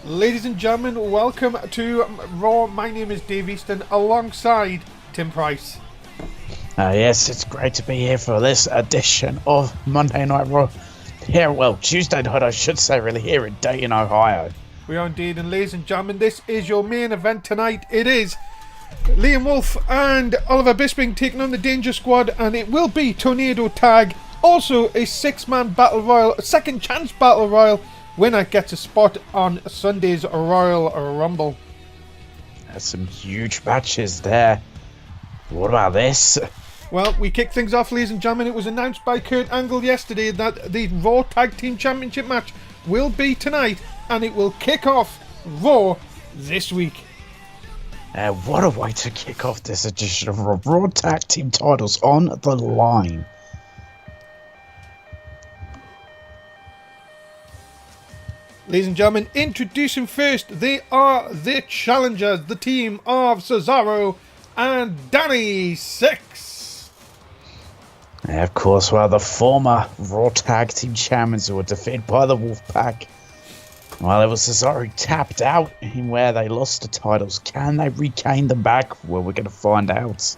Ladies and gentlemen, welcome to Raw. My name is Dave Easton alongside Tim Price. Yes, it's great to be here for this edition of Monday Night Raw. Tuesday night, I should say, really, here in Dayton, Ohio. We are indeed, and ladies and gentlemen, this is your main event tonight. It is Liam Wolf and Oliver Bisping taking on the Danger Squad, and it will be Tornado Tag. Also, a six-man battle royal, a second chance battle royal. Winner gets a spot on Sunday's Royal Rumble. There's some huge matches there. What about this? Well, we kick things off, ladies and gentlemen. It was announced by Kurt Angle yesterday that the Raw Tag Team Championship match will be tonight, and it will kick off Raw this week. What a way to kick off this edition of Raw Tag Team titles on the line. Ladies and gentlemen, introducing first, they are the challengers, the team of Cesaro and Danny Six. Of course, the former Raw Tag Team Champions who were defeated by the Wolfpack. Well, it was Cesaro tapped out in where they lost the titles. Can they regain them back? Well, we're going to find out.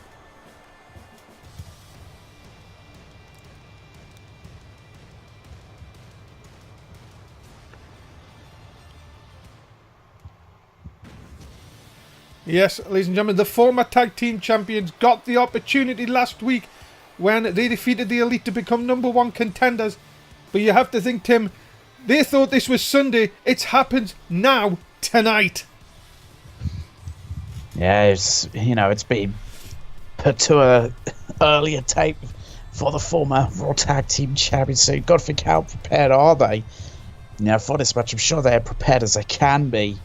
Yes, ladies and gentlemen, the former tag team champions got the opportunity last week when they defeated the Elite to become number one contenders. But you have to think, Tim, they thought this was Sunday. It's happened now, tonight. Yeah, it's been put to a earlier tape for the former Raw Tag Team Champions. So you've got to think, how prepared are they? For this match, I'm sure they're prepared as they can be.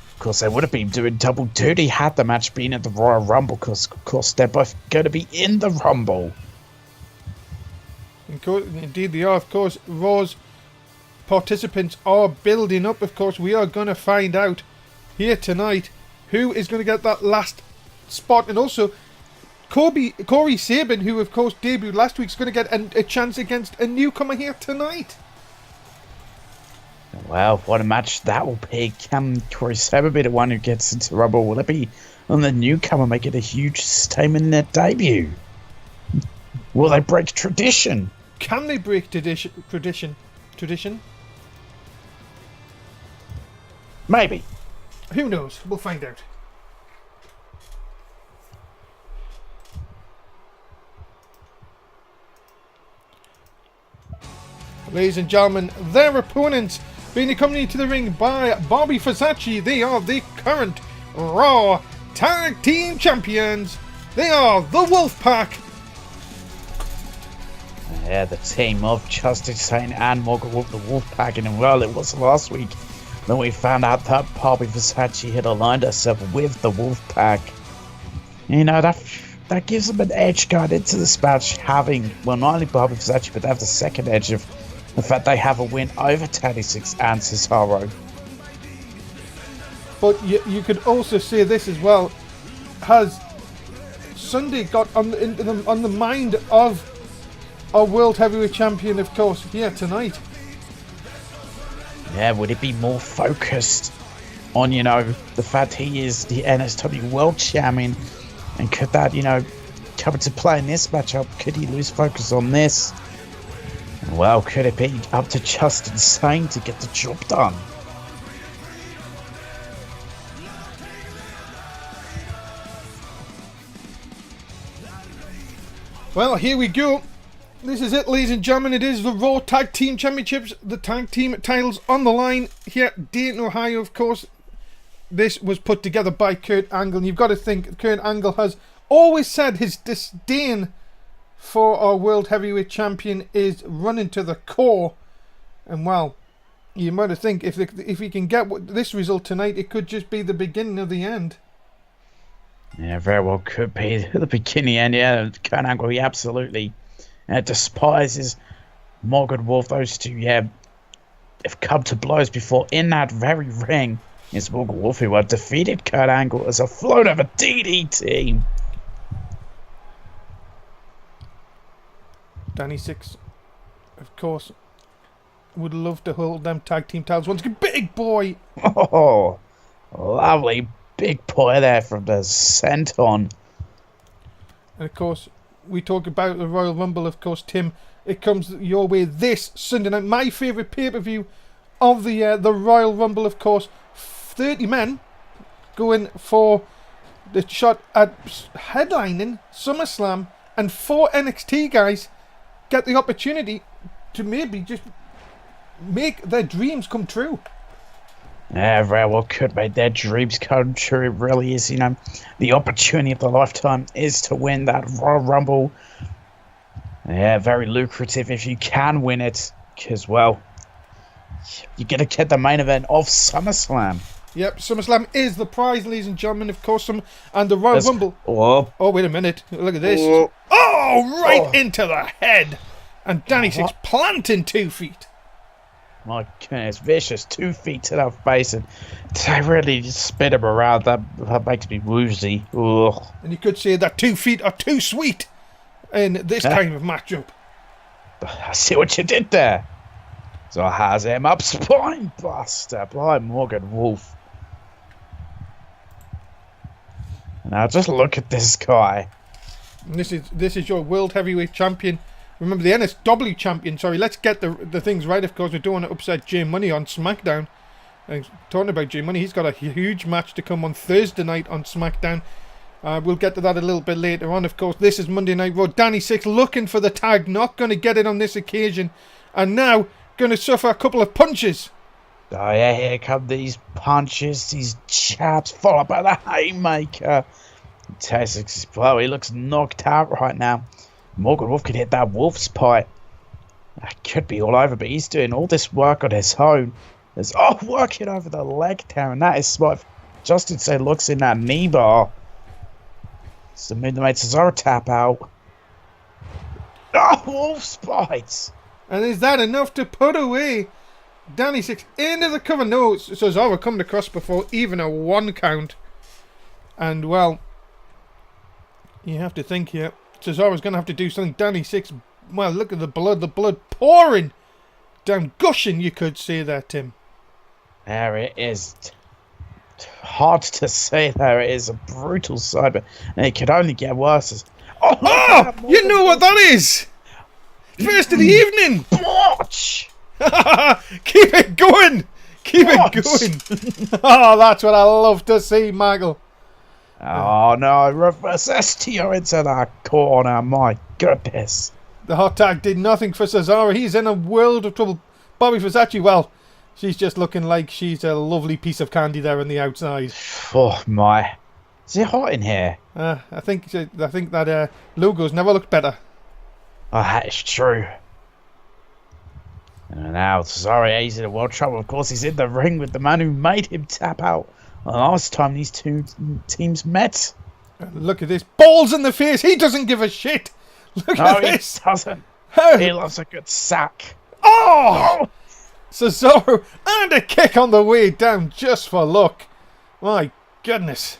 Of course, they would have been doing double duty had the match been at the Royal Rumble, because, of course, they're both going to be in the Rumble. Indeed, they are. Of course, Raw's participants are building up. Of course, we are going to find out here tonight who is going to get that last spot. And also, Corey Sabin, who, of course, debuted last week, is going to get a chance against a newcomer here tonight. Well, what a match that will be. Can Corey Sabin be the one who gets into the Rumble? Will it be on the newcomer making a huge statement in their debut? Will they break tradition? Can they break tradition? Maybe. Who knows? We'll find out. Ladies and gentlemen, their opponents being accompanied to the ring by Bobby Versace. They are the current Raw Tag Team Champions. They are the Wolfpack. Yeah, the team of Justice Saint and Morgan Wolf, the Wolfpack. And well, it was last week that we found out that Bobby Versace had aligned herself with the Wolfpack. That gives them an edge going into this match, having, well, not only Bobby Versace, but they have the second edge of the fact they have a win over Danny Six and Cesaro. But you could also say this as well. Has Sunday got on the mind of our World Heavyweight Champion, of course, here tonight? Yeah, would it be more focused on, the fact he is the NSW World Champion? And could that, come into play in this matchup? Could he lose focus on this? Well, could it be up to Justin Saint to get the job done? Well, here we go. This is it, ladies and gentlemen. It is the Raw Tag Team Championships. The tag team titles on the line here at Dayton, Ohio, of course. This was put together by Kurt Angle. And you've got to think, Kurt Angle has always said his disdain for our World Heavyweight Champion is running to the core. And well, you might have think if he can get this result tonight, it could just be the beginning of the end. Yeah, very well could be the beginning end. Yeah, Kurt Angle, he absolutely despises Morgan Wolf. Those two, have come to blows before in that very ring. It's Morgan Wolf who had defeated Kurt Angle as a float over DDT. Danny Six, of course, would love to hold them tag team titles once again. Big boy. Oh, lovely big boy there from the senton. And of course, we talk about the Royal Rumble. Of course, Tim, it comes your way this Sunday night. My favourite pay-per-view of the Royal Rumble, of course. 30 men going for the shot at headlining SummerSlam, and 4 NXT guys get the opportunity to maybe just make their dreams come true. Yeah, very well could make their dreams come true. It really is, you know, the opportunity of the lifetime is to win that Royal Rumble. Yeah, very lucrative if you can win it, because, well, you're going to get the main event of SummerSlam. Yep, SummerSlam is the prize, ladies and gentlemen, of course, and the Royal Rumble. Oh, wait a minute. Look at this. Right into the head. And Danny Six planting 2 feet. My goodness, vicious 2 feet to the face, and they really just spin him around. That makes me woozy. Ugh. And you could say that 2 feet are too sweet in this kind of matchup. I see what you did there. So has him up, spine buster by Morgan Wolf. Now just look at this guy. And this is your World Heavyweight Champion. Remember, the NSW champion. Sorry, let's get the things right. Of course, we don't want to upset Jay Money on SmackDown. And talking about Jay Money, he's got a huge match to come on Thursday night on SmackDown. We'll get to that a little bit later on. Of course, this is Monday Night Raw. Danny Six looking for the tag, not going to get it on this occasion, and now going to suffer a couple of punches. Oh yeah, here come these punches, these jabs, followed by the haymaker. Tasix, well, he looks knocked out right now. Morgan Wolf could hit that wolf's pipe. That could be all over, but he's doing all this work on his own. There's working over the leg there, and that is smart. Justin said looks in that knee bar. It's the move that made Cesaro tap out. Wolf's bites. And is that enough to put away Danny Six into the cover? No, Cesaro coming across before even a 1 count. And, well, you have to think here. Cesaro's going to have to do something. Danny Six, well, look at the blood pouring down, gushing, you could say that, Tim. There it is. Hard to say there. It is a brutal side, but it could only get worse. You know what that is? First of the evening. Watch. Keep it going. Keep it going. That's what I love to see, Michael. Oh no, reverse STO into that corner, my goodness. The hot tag did nothing for Cesaro. He's in a world of trouble. Bobby Versace, well, she's just looking like she's a lovely piece of candy there on the outside. Oh my. Is it hot in here? I think that logo's never looked better. Oh, that is true. And now Cesaro, he's in a world of trouble. Of course, he's in the ring with the man who made him tap out the last time these two teams met. Look at this. Balls in the face. He doesn't give a shit. Look at this. He doesn't. He loves a good sack. Cesaro, and a kick on the way down just for luck. My goodness.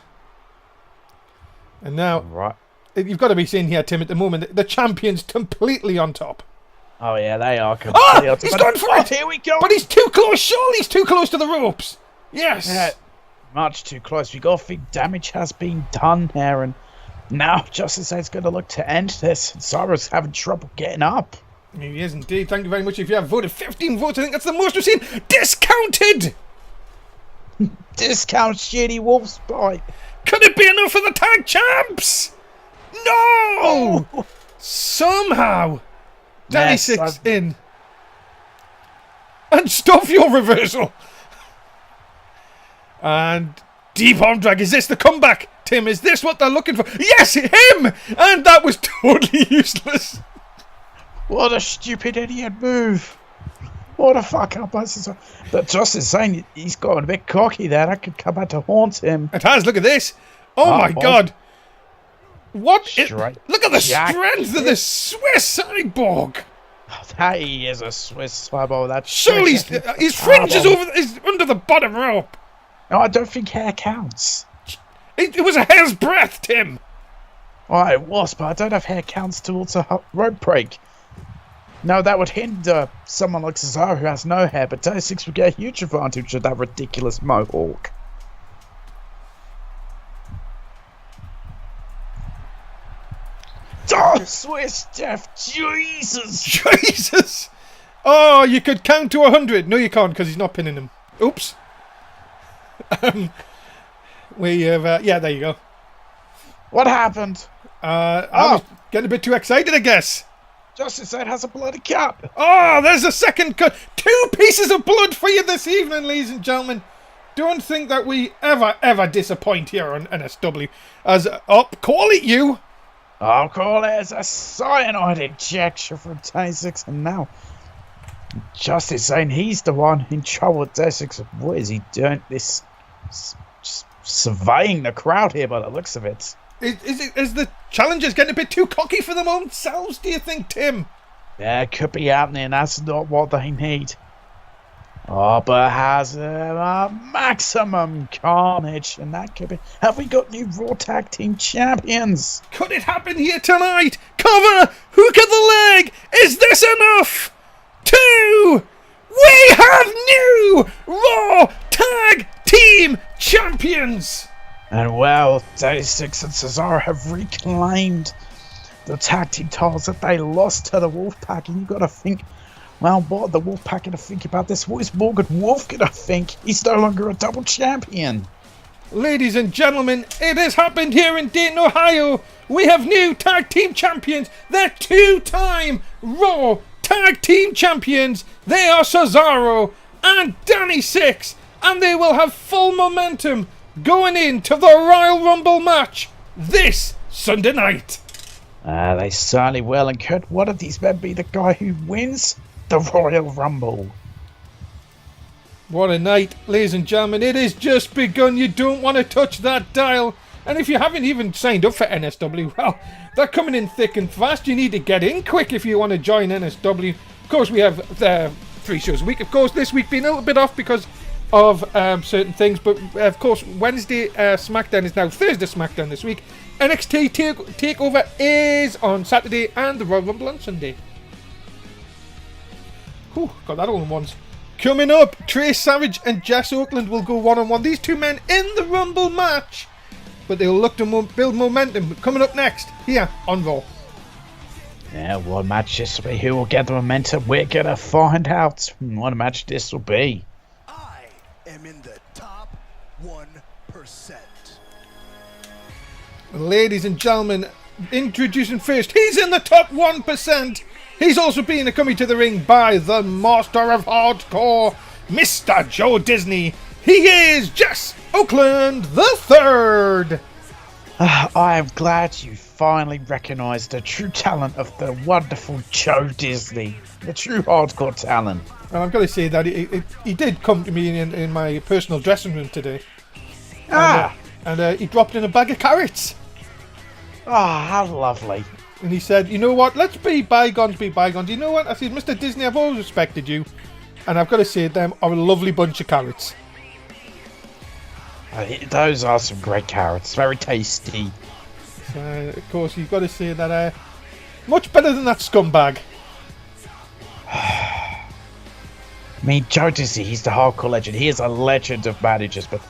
And now, right, you've got to be seeing here, Tim, at the moment, the champion's completely on top. Oh, yeah, they are completely on top. He's going for it. Here we go. But he's too close. Surely he's too close to the ropes. Yes. Yeah, much too close. We got big damage has been done here, and now Justice is going to look to end this. Cesaro's having trouble getting up. He is indeed. Thank you very much. If you have voted 15 votes, I think that's the most we've seen. Discounted. Discount shitty wolf's bite. Could it be enough for the tag champs? No! Somehow, Danny Six in. And stop your reversal. And deep arm drag. Is this the comeback, Tim? Is this what they're looking for? Yes, him! And that was totally useless. What a stupid idiot move. What a fuck up. But Justin's saying he's got a bit cocky there. That could come back to haunt him. It has. Look at this. Oh my God. What? Look at the strength of the Swiss cyborg. That he is a Swiss cyborg. That's surely his fringe is under the bottom rope. No, I don't think hair counts. It was a hair's breadth, Tim. Oh, it was, but I don't know if hair counts towards a rope break. No, that would hinder someone like Cesaro who has no hair, but Day 6 would get a huge advantage of that ridiculous mohawk. Oh, Swiss Jeff, Jesus! Jesus! Oh, you could count to 100. No, you can't because he's not pinning him. Oops. We have, yeah, there you go. What happened? I was getting a bit too excited, I guess. Justice Said has a bloody cut. Oh, there's a second cut. 2 pieces of blood for you this evening, ladies and gentlemen. Don't think that we ever disappoint here on NSW. As, call it you. I'll call it as a cyanide injection from Day 6, and now Justice saying he's the one in trouble with Day 6. What is he doing? This just surveying the crowd here by the looks of it. Is the challengers getting a bit too cocky for their own selves, do you think, Tim? Yeah, it could be happening. That's not what they need. Oh, but has maximum carnage, and that could be. Have we got new Raw Tag Team Champions? Could it happen here tonight? Cover! Hook of the leg! Is this enough? 2! We have new Raw Tag Team Champions! And well, Day 6 and Cesaro have reclaimed the tag team titles that they lost to the Wolfpack, and you got to think, well, what are the Wolfpack going to think about this? What is Morgan Wolf going to think? He's no longer a double champion. Ladies and gentlemen, it has happened here in Dayton, Ohio. We have new tag team champions. They're 2-time Raw Tag Team Champions. They are Cesaro and Danny Six, and they will have full momentum going into the Royal Rumble match this Sunday night. They certainly will, and could one of these men be the guy who wins the Royal Rumble? What a night, ladies and gentlemen. It has just begun. You don't want to touch that dial. And if you haven't even signed up for NSW, well, they're coming in thick and fast. You need to get in quick if you want to join NSW. Of course, we have 3 shows a week. Of course, this week being a little bit off because of certain things. But, of course, Wednesday SmackDown is now Thursday SmackDown this week. NXT TakeOver is on Saturday and the Royal Rumble on Sunday. Whew, got that all in once. Coming up, Trey Savage and Jess Oakland will go one-on-one. These 2 men in the Rumble match. But they'll look to build momentum. Coming up next, here on Raw. Yeah, what match this will be? Who will get the momentum? We're going to find out what a match this will be. I am in the top 1%. Ladies and gentlemen, introducing first, he's in the top 1%. He's also being accompanied to the ring by the Master of Hardcore, Mr. Joe Disney. He is Jess Oakland the Third. I am glad you finally recognised the true talent of the wonderful Joe Disney, the true hardcore talent. And I've got to say that he did come to me in my personal dressing room today. And he dropped in a bag of carrots. How lovely. And he said, you know what, let's be bygones, be bygones. You know what, I said, Mr. Disney, I've always respected you. And I've got to say, them are a lovely bunch of carrots. Those are some great carrots, very tasty. So, of course, you've got to say that much better than that scumbag. I mean, Joe Disney, he's the hardcore legend. He is a legend of managers, but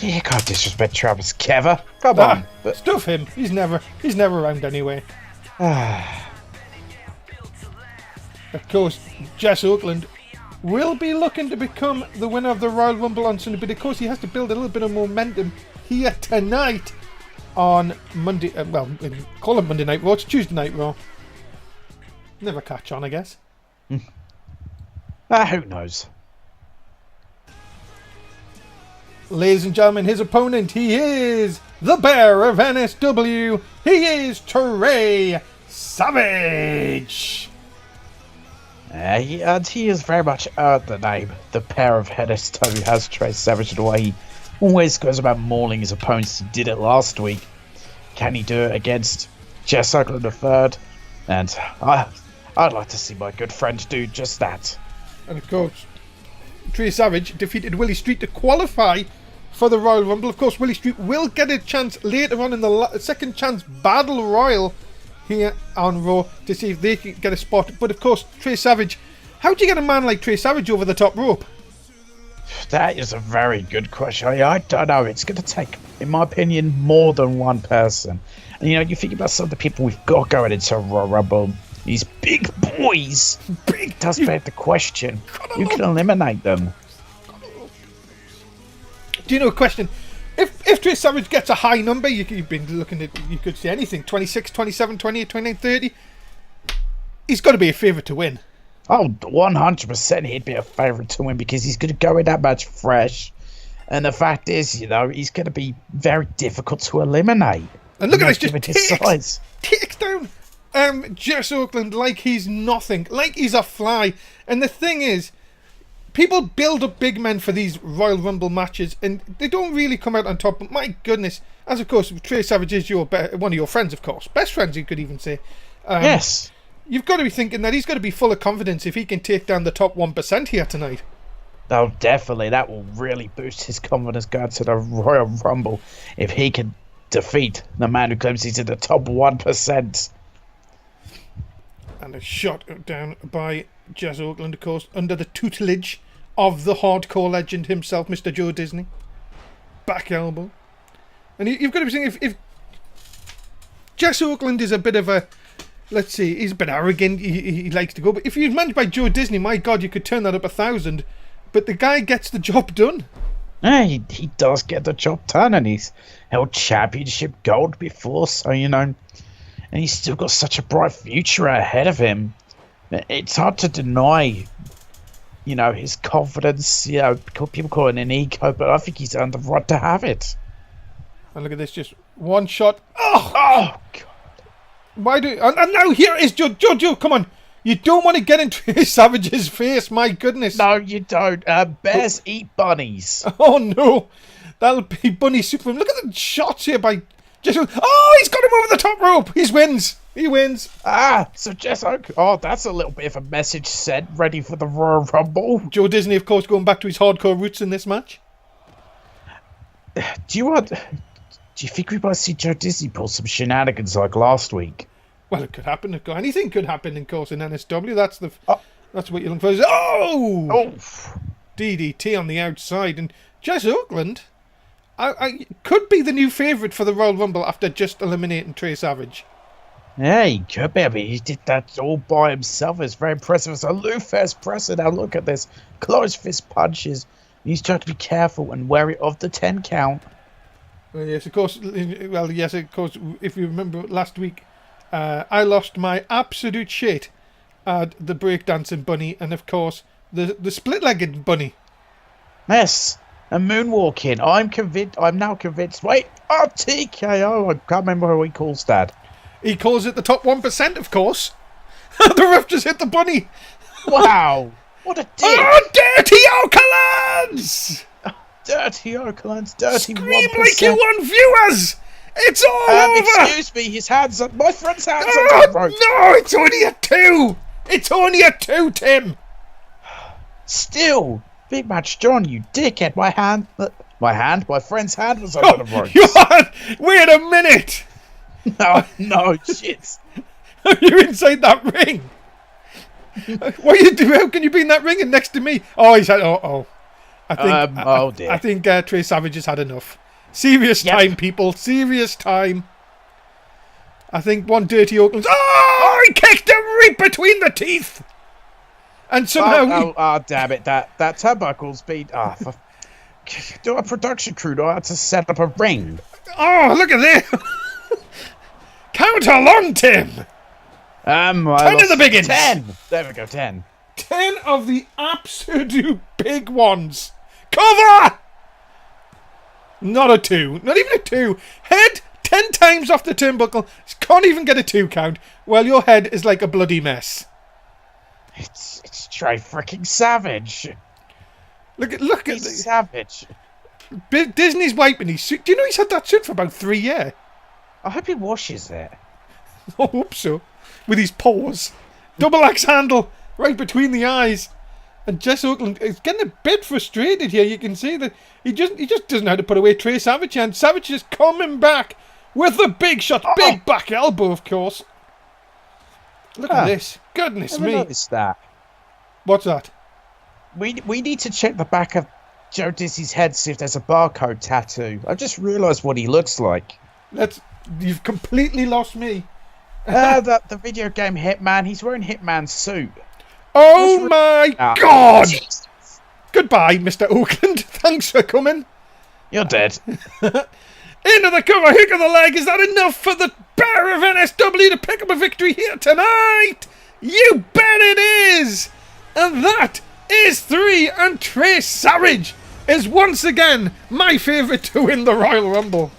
you can't disrespect Travis Kever. Come on. Stuff him. He's never around anyway. Of course, Jess Oakland will be looking to become the winner of the Royal Rumble on Sunday, but of course he has to build a little bit of momentum here tonight on Monday. Call it Monday Night Raw. It's Tuesday Night Raw. Never catch on, I guess. Who knows? Ladies and gentlemen, his opponent, he is the Bear of NSW. He is Trey Savage. He is very much earned the name. The Bear of NSW has Trey Savage, the way he always goes about mauling his opponents. He did it last week. Can he do it against Jess Oakland III? And I'd like to see my good friend do just that. And of course, Trey Savage defeated Willie Street to qualify for the Royal Rumble. Of course, Willie Street will get a chance later on in the second chance battle royal here on Raw to see if they can get a spot. But of course, Trey Savage, how do you get a man like Trey Savage over the top rope? That is a very good question. I don't know. It's going to take, in my opinion, more than one person. And, you think about some of the people we've got going into Royal Rumble. These big boys. Big does beg the question. You can eliminate them. Do you know a question? If Trey Savage gets a high number, you've been looking at, you could say anything, 26, 27, 28, 29, 30. He's got to be a favourite to win. Oh, 100% he'd be a favourite to win because he's going to go in that match fresh. And the fact is, he's going to be very difficult to eliminate. And look at this, just takes down Jess Oakland like he's nothing, like he's a fly. And the thing is, people build up big men for these Royal Rumble matches, and they don't really come out on top. But my goodness, as of course, Trey Savage is one of your friends, of course. Best friends, you could even say. Yes. You've got to be thinking that he's got to be full of confidence if he can take down the top 1% here tonight. Oh, definitely. That will really boost his confidence going to the Royal Rumble if he can defeat the man who claims he's in the top 1%. And a shot down by Jess Oakland, of course, under the tutelage of the hardcore legend himself, Mr. Joe Disney. Back elbow. And you've got to be thinking, if Jess Oakland is a bit of a, let's see, he's a bit arrogant, he likes to go, but if he's managed by Joe Disney, my God, you could turn that up 1,000, but the guy gets the job done. Yeah, he does get the job done, and he's held championship gold before, so, and he's still got such a bright future ahead of him. It's hard to deny, his confidence, people call it an ego, but I think he's earned the right to have it. And look at this, just one shot. Oh, God. Why do... And now here is Joe, come on. You don't want to get into Savage's face, my goodness. No, you don't. Bears eat bunnies. Oh, no. That'll be bunny soup for him. Look at the shots here by Jess. Oh, he's got him over the top rope. He wins. So Jess Oak. Oh, that's a little bit of a message sent. Ready for the Royal Rumble. Joe Disney, of course, going back to his hardcore roots in this match. Do you think we might see Joe Disney pull some shenanigans like last week? Well, it could happen. Anything could happen, of course, in NSW. That's what you're looking for. Oh! DDT on the outside. And Jess Oakland I could be the new favourite for the Royal Rumble after just eliminating Trey Savage. Yeah, he could be. I mean, he did that all by himself. It's very impressive. It's a Lou-Fez presser. Now look at this. Closed fist punches. He's trying to be careful and wary of the 10 count. Well, yes, of course. If you remember last week, I lost my absolute shit at the breakdancing bunny, and of course the split-legged bunny. Yes, and moonwalking. I'm now convinced. Wait, TKO. I can't remember how he calls that. He calls it the top 1%, of course. The ref just hit the bunny. Wow, what a dick! Oh, dirty Oaklands! Dirty Oaklands, dirty 1%. Scream like you want viewers! It's all over! Excuse me, his hands are... My friend's hands are... No, it's only a 2! It's only a 2, Tim! Still, big match John, you dickhead. My friend's hand was over the ropes. Wait a minute! No, shit. You're inside that ring! What are you doing? How can you be in that ring and next to me? Oh, he's had... I think, dear. I think Trey Savage has had enough. Serious time, people. Serious time. I think one dirty Oakland's... Oh, he kicked him right between the teeth. And somehow... damn it. That turnbuckle's been... do a production crew know how to set up a ring. Oh, look at this. Count along, Tim. 10 of the big ones. 10. There we go, 10. 10 of the absolute big ones. Cover! Not a 2. Not even a 2. Head 10 times off the turnbuckle. Can't even get a 2 count. Well, your head is like a bloody mess. It's Trey freaking Savage. Look at He's Savage. Disney's wiping his suit. Do you know he's had that suit for about 3 years? I hope he washes it. I hope so. With his paws. Double axe handle right between the eyes. And Jess Oakland is getting a bit frustrated here. You can see that he just doesn't know how to put away Trey Savage. And Savage is coming back with the big shot. Big back elbow, of course. Look at this. Goodness Never me. noticed that. What's that? We need to check the back of Joe Dizzy's head, see if there's a barcode tattoo. I've just realised what he looks like. You've completely lost me. The video game Hitman. He's wearing Hitman's suit. Oh my God! Jesus. Goodbye, Mr. Oakland. Thanks for coming. You're dead. Into the cover, hook of the leg. Is that enough for the Bear of NSW to pick up a victory here tonight? You bet it is! And that is 3, and Trace Savage is once again my favourite to win the Royal Rumble.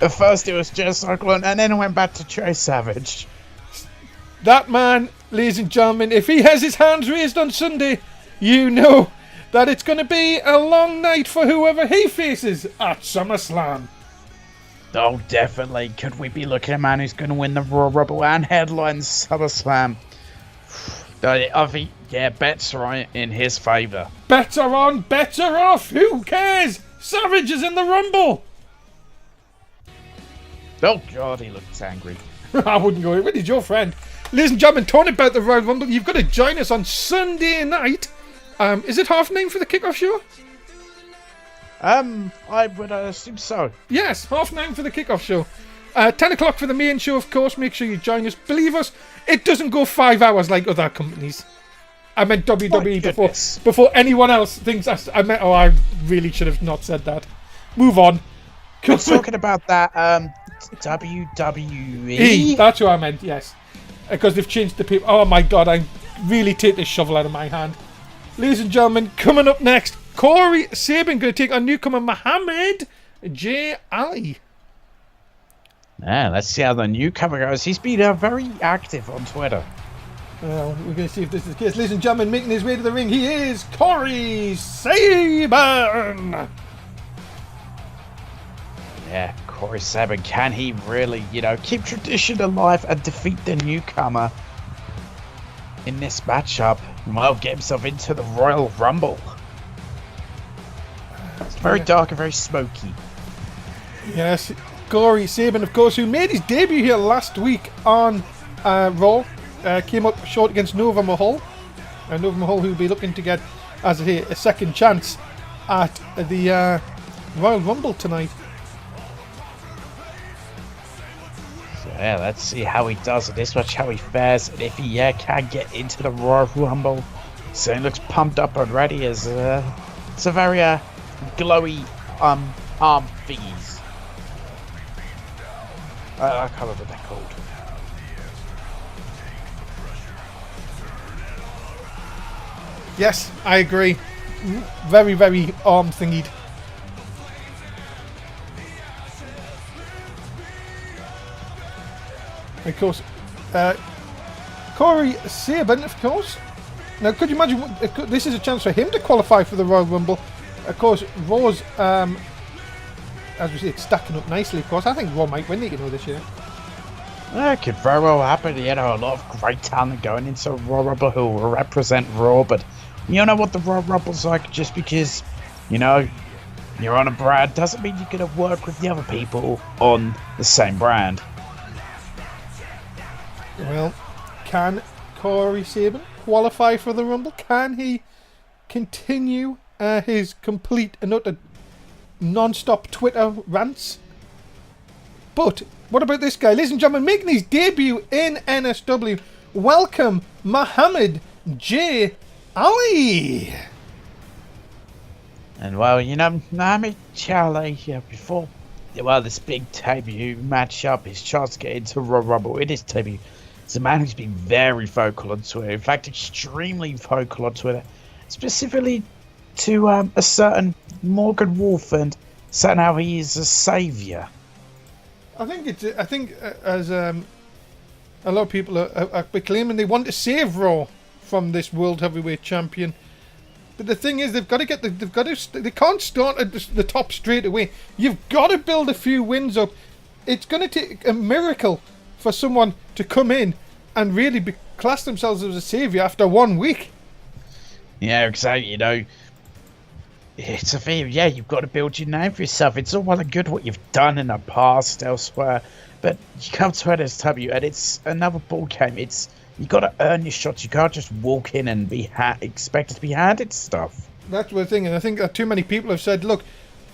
At first it was Joe Cyclone, and then it went back to Trace Savage. That man, ladies and gentlemen, if he has his hands raised on Sunday, you know that it's going to be a long night for whoever he faces at SummerSlam. Oh, definitely. Could we be looking at a man who's going to win the Royal Rumble and headline SummerSlam? I think, yeah, bets are in his favour. Bets are on, bets are off. Who cares? Savage is in the Rumble. Oh, God, he looks angry. I wouldn't go. Where is your friend? Ladies and gentlemen, talking about the Royal Rumble, you've got to join us on Sunday night. Is it 9:30 for the kickoff show? I would assume so. Yes, 9:30 for the kickoff show. 10 o'clock for the main show, of course. Make sure you join us. Believe us, it doesn't go 5 hours like other companies. I meant WWE before anyone else thinks I really should have not said that. Move on. We're talking about that WWE. That's what I meant, yes. Because they've changed the people. Oh my God, I really take this shovel out of my hand. Ladies and gentlemen, coming up next, Corey Sabin going to take on newcomer Muhammad J. Ali. Yeah, let's see how the newcomer goes. He's been very active on Twitter. Well, we're going to see if this is the case. Ladies and gentlemen, making his way to the ring, he is Corey Sabin. Yeah, Corey Sabin. Can he really, keep tradition alive and defeat the newcomer in this matchup? Well, get himself into the Royal Rumble. It's very dark and very smoky. Yes, Corey Sabin, of course, who made his debut here last week on Raw, came up short against Nova Mahal. Nova Mahal, who will be looking to get, as I say, a second chance at the Royal Rumble tonight. So yeah, let's see how he does in this match, how he fares, and if he can get into the Royal Rumble. So he looks pumped up already as it's a very glowy arm thingies. I can't remember what they're called. Yes, I agree. Very, very arm thingied. Of course, Corey Sabin, of course. Now, could you imagine, this is a chance for him to qualify for the Royal Rumble. Of course, Raw's, as we say, it's stacking up nicely, of course. I think Raw might win it, this year. It could very well happen. A lot of great talent going into Royal Rumble who will represent Raw, but you know what the Royal Rumble's like. Just because, you're on a brand doesn't mean you're going to work with the other people on the same brand. Well, can Corey Sabin qualify for the Rumble? Can he continue his complete and utter non-stop Twitter rants? But what about this guy? Ladies and gentlemen, making his debut in NSW, welcome Muhammad J. Ali. And well, Muhammad J. Ali, before this big debut matchup, his chance to get into Royal Rumble in his debut, is a man who's been very vocal on Twitter. In fact, extremely vocal on Twitter, specifically to a certain Morgan Wolf, and saying how he is a saviour. I think as a lot of people are claiming they want to save Raw from this World Heavyweight Champion. But the thing is, they can't start at the top straight away. You've got to build a few wins up. It's going to take a miracle for someone to come in and really class themselves as a saviour after 1 week. Yeah, exactly. it's a thing. Yeah, you've got to build your name for yourself. It's all well and good what you've done in the past elsewhere, but you come to NSW and it's another ball game. It's you got to earn your shots. You can't just walk in and be expected to be handed stuff. That's the thing, and I think that too many people have said, "Look,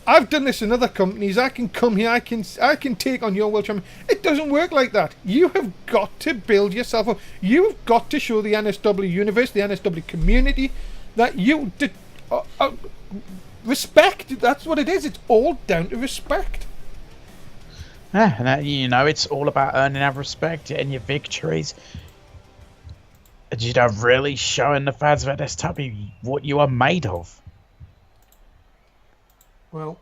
I've done this in other companies. I can come here. I can take on your world champion." It doesn't work like that. You have got to build yourself up. You've got to show the NSW universe, the NSW community, that you did. Respect. That's what it is. It's all down to respect. Yeah, and it's all about earning our respect and your victories. And, really showing the fans of NSW what you are made of. Well,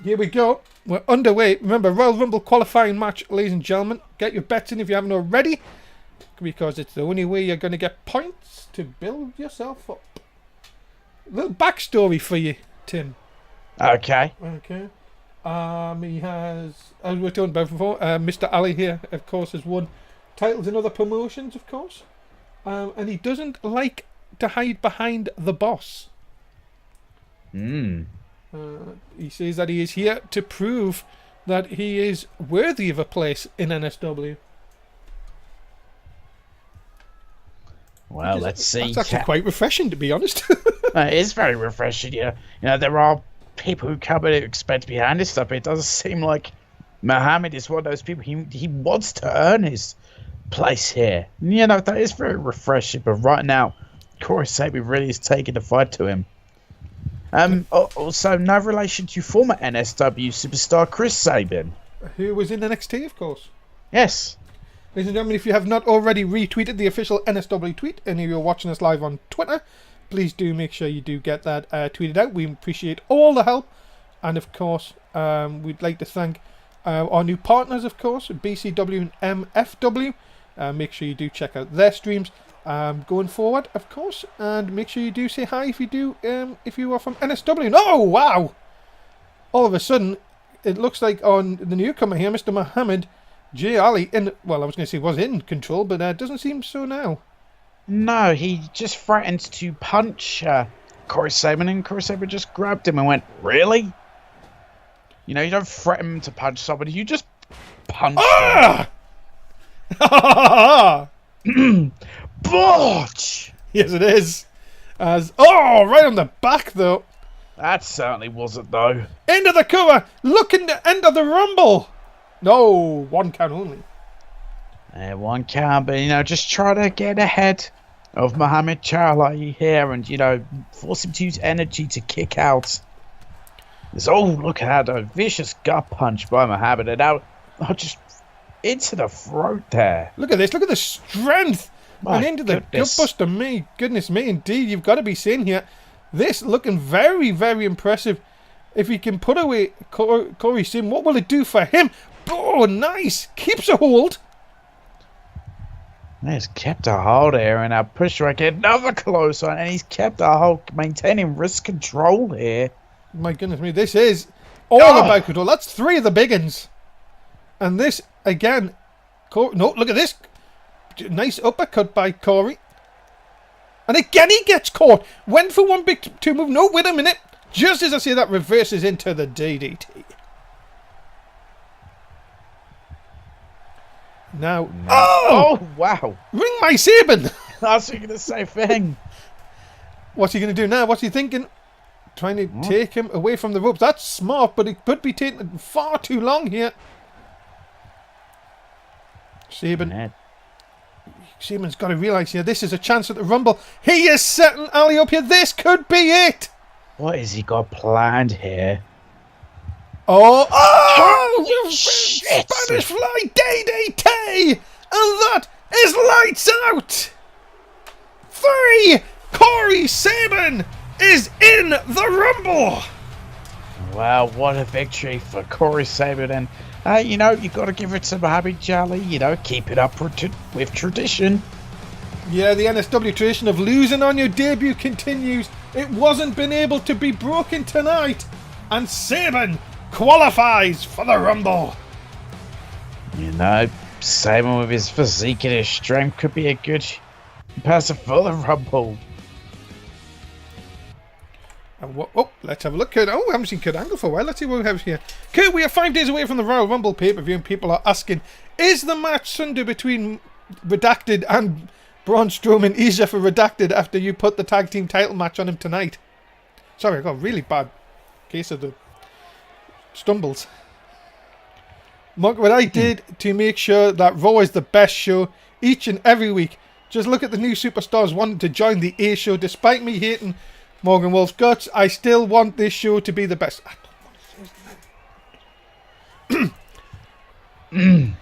here we go. We're underway. Remember, Royal Rumble qualifying match, ladies and gentlemen. Get your bets in if you haven't already, because it's the only way you're going to get points to build yourself up. A little backstory for you, Tim. Okay. He has, as we were talking about before, Mr. Ali here, of course, has won titles in other promotions, of course. And he doesn't like to hide behind the boss. He says that he is here to prove that he is worthy of a place in NSW. Well, let's see. That's actually quite refreshing, to be honest. It is very refreshing. There are people who come in and expect to be handed stuff, but it doesn't seem like Muhammad is one of those people. He wants to earn his place here. That is very refreshing. But right now, Corey Saban really is taking the fight to him. Also, no relation to former NSW superstar Chris Sabin, who was in NXT, of course. Yes. Ladies and gentlemen, if you have not already retweeted the official NSW tweet, and if you're watching us live on Twitter, please do make sure you do get that tweeted out. We appreciate all the help. And of course, we'd like to thank our new partners, of course, BCW and MFW. Make sure you do check out their streams going forward, of course. And make sure you do say hi if you are from NSW. Oh, wow! All of a sudden, it looks like on the newcomer here, Mr. Muhammad J. Ali, I was going to say was in control, but doesn't seem so now. No, he just threatened to punch Corey Saban, and Corey Saban just grabbed him and went, "Really? You don't threaten to punch somebody, you just punch them." Botch! Yes, it is. Right on the back, though. That certainly wasn't, though. Into the cover, looking to enter the Rumble. No, 1 count only. 1 count, but, just try to get ahead of Muhammad Charlie here and, force him to use energy to kick out. Look at that, a vicious gut punch by Muhammad, and now just into the throat there. Look at this, look at the strength. And into the gutbuster. Goodness me, indeed, you've got to be seeing here. This looking very, very impressive. If he can put away Corey Sim, what will it do for him? Oh, nice. Keeps a hold. He's kept a hold here, and our push right here, another close one, and he's kept a hold, maintaining wrist control here. My goodness me, this is all about control. That's 3 of the big uns. And this, again, look at this. Nice uppercut by Corey. And again, he gets caught. Went for 1 big 2 move. No, wait a minute. Just as I say that, reverses into the DDT. Now. No. Oh, wow. Ring my Saban. I was thinking the same thing. What's he going to do now? What's he thinking? Trying to take him away from the ropes. That's smart, but it could be taking far too long here. Saban's got to realise here, this is a chance at the Rumble. He is setting Ali up here. This could be it. What has he got planned here? Oh, shit. Spanish Fly DDT. And that is lights out. 3. Corey Saban is in the Rumble. Wow, what a victory for Corey Saban. And you got to give it to Muhammad Jali. Keep it up with tradition. Yeah, the NSW tradition of losing on your debut continues. It wasn't been able to be broken tonight. And Saban qualifies for the Rumble. Saban with his physique and his strength could be a good person for the Rumble. And what? Oh, let's have a look. Kurt. Oh, we haven't seen Kurt Angle for a while. Let's see what we have here. Kurt, we are 5 days away from the Royal Rumble pay-per-view, and people are asking, is the match Sunday between Redacted and Braun Strowman easier for Redacted after you put the tag team title match on him tonight? Sorry, I got a really bad case of the stumbles. Mark, what I did to make sure that Raw is the best show each and every week. Just look at the new superstars wanting to join the A show. Despite me hating Morgan Wolf's guts, I still want this show to be the best. I don't want to say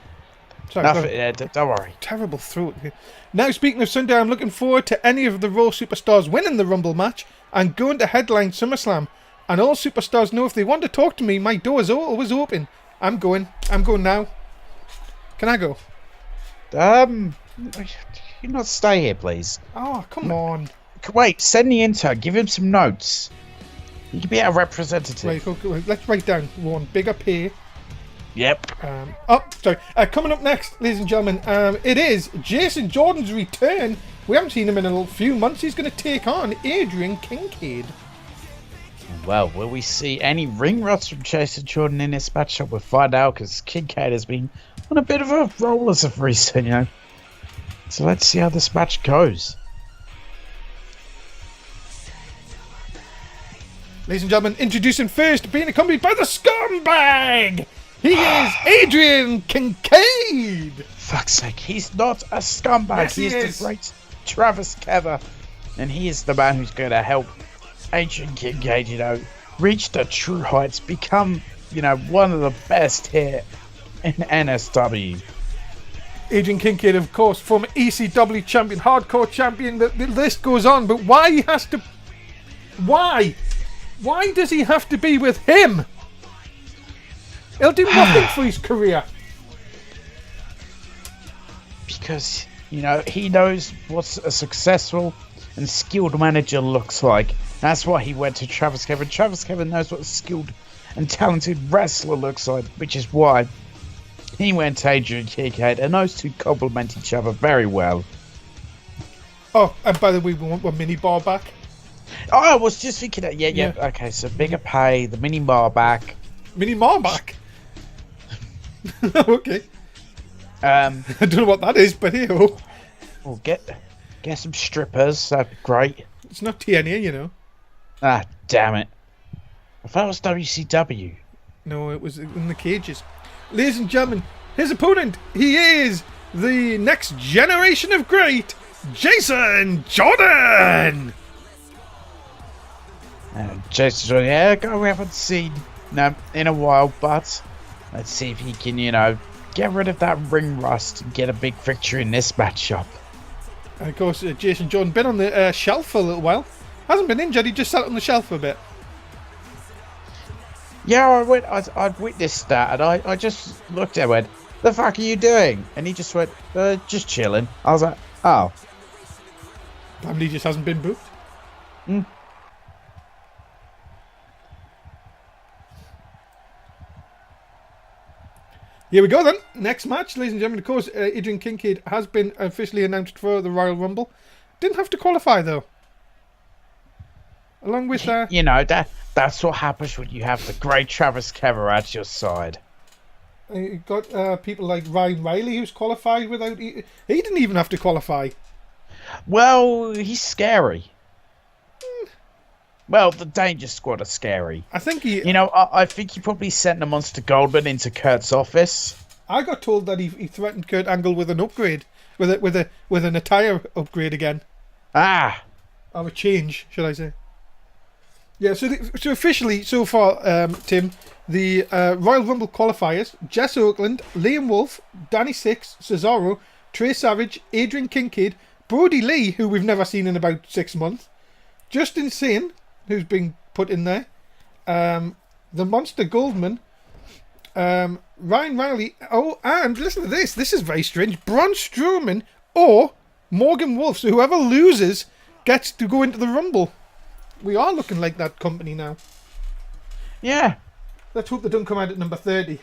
Sorry, Nothing, yeah, don't worry. terrible throat. Now, speaking of Sunday, I'm looking forward to any of the Raw superstars winning the Rumble match and going to headline SummerSlam. And all superstars know if they want to talk to me, my door is always open. I'm going now. Can I go? You not stay here, please. Oh, come on. Wait, send the intern. Give him some notes. You can be our representative. Wait, okay, let's write down one. Bigger pay. Yep. Sorry. Coming up next, ladies and gentlemen, it is Jason Jordan's return. We haven't seen him in a few months. He's going to take on Adrian Kincaid. Well, will we see any ring ruts from Jason Jordan in this matchup? We'll find out, because Kincaid has been on a bit of a roll as of recent, you know. So let's see how this match goes. Ladies and gentlemen, introducing first, being accompanied by the scumbag. He is Adrian Kincaid. Fuck's sake, he's not a scumbag. Yes, he he is the great Travis Kever. And he is the man who's going to help Adrian Kincaid, you know, reach the true heights, become, you know, one of the best here in NSW. Adrian Kincaid, of course, former ECW champion, hardcore champion, the list goes on, but why he has to... Why? Why does he have to be with him? He'll do nothing for his career. Because, you know, he knows what a successful and skilled manager looks like. That's why he went to Travis Kevin. Travis Kevin knows what a skilled and talented wrestler looks like, which is why he went to Adrian Kincaid, and those two complement each other very well. Oh, and by the way, we want one mini bar back. Oh, I was just thinking that. Yeah. Okay, so bigger pay, the mini bar back. Mini bar back? Okay. I don't know what that is, but hey ho. We'll get some strippers. That'd be great. It's not TNA, you know. Ah, damn it. I thought it was WCW. No, it was in the cages. Ladies and gentlemen, his opponent, he is the next generation of great, Jason Jordan! Jason Jordan, yeah, guy we haven't seen in a while, but let's see if he can, you know, get rid of that ring rust and get a big victory in this matchup. And of course, Jason Jordan been on the shelf for a little while. Hasn't been injured, he just sat on the shelf for a bit. Yeah, I'd witnessed that, and I just looked at him and went, the fuck are you doing? And he just went, just chilling. I was like, oh. Apparently just hasn't been booked. Here we go then. Next match, ladies and gentlemen. Of course, Adrian Kincaid has been officially announced for the Royal Rumble. Didn't have to qualify though. Along with you know, that's what happens when you have the great Travis Kever at your side. You got people like Ryan Riley who's qualified without... He didn't even have to qualify. Well, he's scary. Well, the Danger Squad are scary. I think he... You know, I think he probably sent the Monster Goldman into Kurt's office. I got told that he threatened Kurt Angle with an upgrade. With an attire upgrade again. Ah! Or a change, should I say. Yeah, so officially, so far, Tim, the Royal Rumble qualifiers, Jess Oakland, Liam Wolf, Danny Six, Cesaro, Trey Savage, Adrian Kincaid, Brody Lee, who we've never seen in about 6 months, Justin Sane, who's been put in there, the Monster Goldman, Ryan Riley, oh, and listen to this is very strange, Braun Strowman or Morgan Wolf, so whoever loses gets to go into the Rumble. We are looking like that company now. Yeah. Let's hope they don't come out at number 30.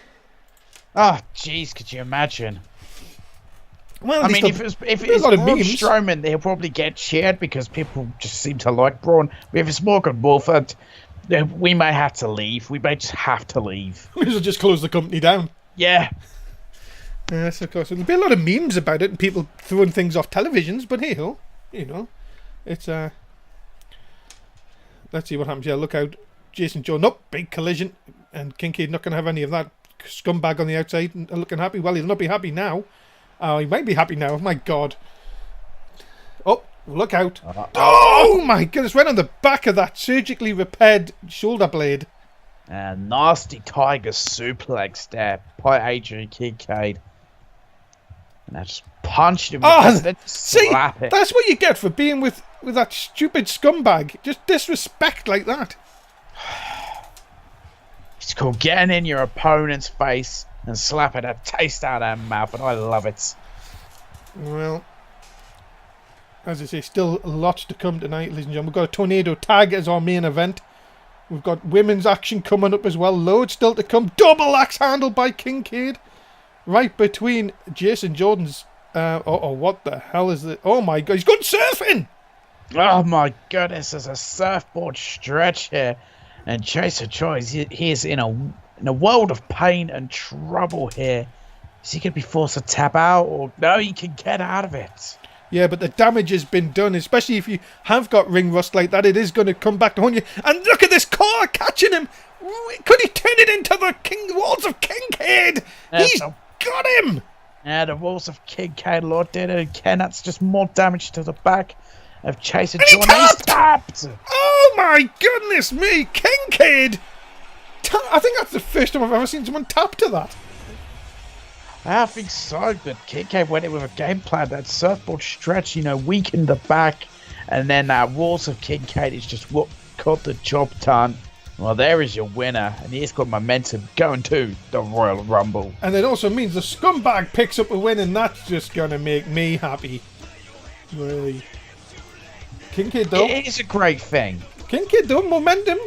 Oh, jeez, could you imagine? Well, I they mean, still- if there's it's a lot of Braun memes. Strowman, he'll probably get cheered because people just seem to like Braun. But if it's Morgan Wolford, we may have to leave. We may just have to leave. We should just close the company down. Yeah. Yes, of course. There'll be a lot of memes about it and people throwing things off televisions, but hey ho, you know, it's let's see what happens. Yeah, look out, Jason Joe. Nope, big collision, and Kincaid not going to have any of that. Scumbag on the outside, looking happy. Well, he'll not be happy now. He might be happy now. My God. Oh, look out! Oh my goodness! Right on the back of that surgically repaired shoulder blade. Nasty tiger suplex there by Adrian Kincaid. And I just punched him. Then see, slap it. that's what you get for being with that stupid scumbag. Just disrespect like that. It's called getting in your opponent's face and slapping a taste out of their mouth, and I love it. Well, as I say, still lots to come tonight, ladies and gentlemen. We've got a tornado tag as our main event. We've got women's action coming up as well. Loads still to come. Double axe handle by Kincaid. Right between Jason Jordan's... what the hell is it? Oh my God, he's gone surfing! Oh my goodness, there's a surfboard stretch here. And Jason Choice, he is in a world of pain and trouble here. Is he going to be forced to tap out? Or no, he can get out of it. Yeah, but the damage has been done, especially if you have got ring rust like that. It is going to come back to haunt you. And look at this car catching him. Could he turn it into the walls of Kincaid? He's got him. Yeah, the walls of Kincaid, Lord did it again. That's just more damage to the back of Jason And he Jordan. He's tapped! tapped. Oh my goodness me, Kincaid! I think that's the first time I've ever seen someone tap to that. I think so, but Kincaid went in with a game plan. That surfboard stretch, weakened the back, and then that walls of Kincaid is just what got the job done. Well, there is your winner, and he's got momentum going to the Royal Rumble. And it also means the scumbag picks up a win, and that's just going to make me happy. Really. Kincaid, though. It is a great thing. Kincaid, though, momentum.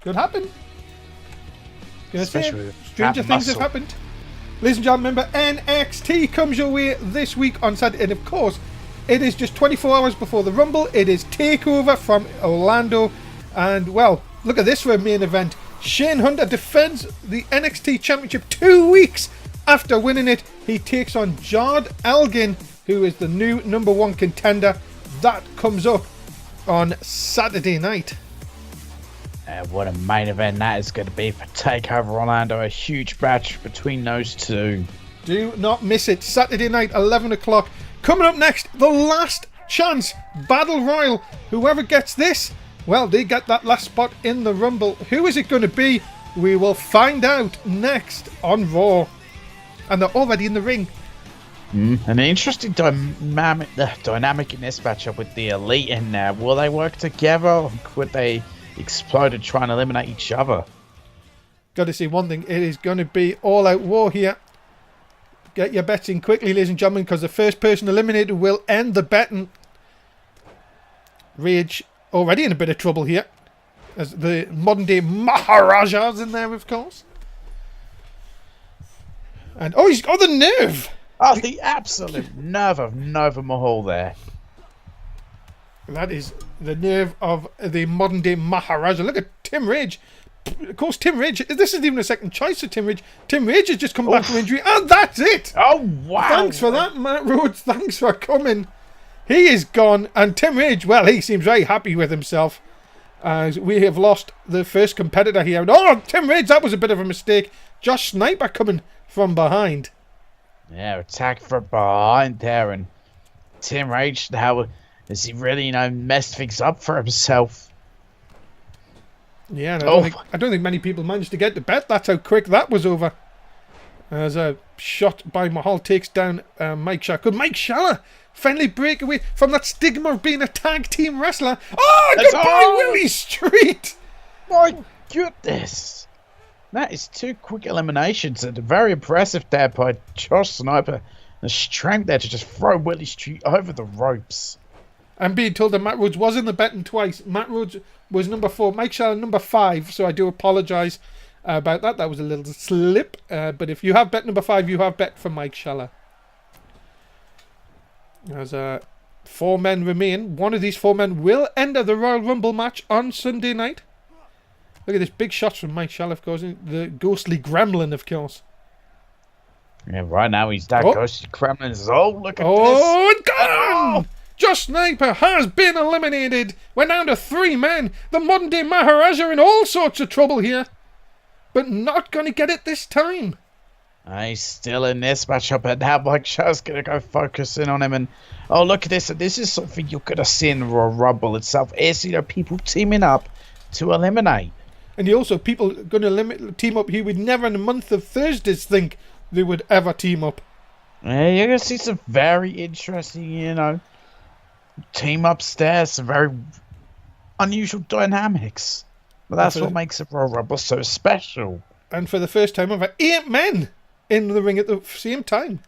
Could happen. Gonna say, Especially with stranger that things have muscle. happened. Ladies and gentlemen, remember, NXT comes your way this week on Saturday. And of course, it is just 24 hours before the Rumble. It is TakeOver from Orlando. And, well, look at this for a main event. Shane Hunter defends the NXT Championship 2 weeks after winning it. He takes on Jard Elgin, who is the new #1 contender. That comes up on Saturday night. What a main event that is going to be for TakeOver Orlando. A huge match between those two. Do not miss it. Saturday night, 11 o'clock. Coming up next, the last chance Battle Royal. Whoever gets this, well, they get that last spot in the Rumble. Who is it going to be? We will find out next on Raw. And they're already in the ring. An interesting dynamic in this matchup with the Elite in there. Will they work together, or could they explode and try and eliminate each other? Got to say one thing. It is going to be all-out war here. Get your bets in quickly, ladies and gentlemen, because the first person eliminated will end the betting. Rage already in a bit of trouble here. As the modern-day Maharajas in there, of course. And, oh, he's got the nerve! Oh, the absolute nerve of Nova Mahal there. That is the nerve of the modern-day Maharaja. Look at Tim Rage. Of course, Tim Rage, this isn't even a second choice for Tim Rage. Tim Rage has just come back from injury, and that's it! Oh, wow! Thanks for that, Matt Rhodes. Thanks for coming. He is gone, and Tim Rage, well, he seems very happy with himself. As we have lost the first competitor here. Oh, Tim Rage, that was a bit of a mistake. Josh Sniper coming from behind. Yeah, attack from behind there, and Tim Rage, how has he really, messed things up for himself? Yeah, and I don't think many people managed to get to bet. That's how quick that was over. As a shot by Mahal takes down Mike Schaller. Could Mike Schaller finally break away from that stigma of being a tag team wrestler? Oh, goodbye, Willie Street! My goodness. That is 2 quick eliminations, and very impressive there by Josh Sniper. The strength there to just throw Willie Street over the ropes. I'm being told that Matt Rhodes was in the betting twice. Matt Rhodes was number 4, Mike Schaller number 5, so I do apologise about that. That was a little slip. But if you have bet number 5, you have bet for Mike Schaller. As 4 men remain. One of these 4 men will enter the Royal Rumble match on Sunday night. Look at this big shot from Mike Shell, of course. The ghostly gremlin, of course. Yeah, right now he's that ghostly gremlin. Oh, look at this. Oh, gone! Josh Sniper has been eliminated. We're down to 3 men. The modern day Maharaja in all sorts of trouble here. But not going to get it this time. He's still in this matchup, and now Mike Shell's going to go focus in on him. And oh, look at this. And this is something you're going to see in the Royal Rumble itself. Is, people teaming up to eliminate. And also people going to team up here. We'd never in a month of Thursdays think they would ever team up. Yeah, you're going to see some very interesting, team ups there. Some very unusual dynamics. But that's what makes the Royal Rumble so special. And for the first time ever, 8 men in the ring at the same time.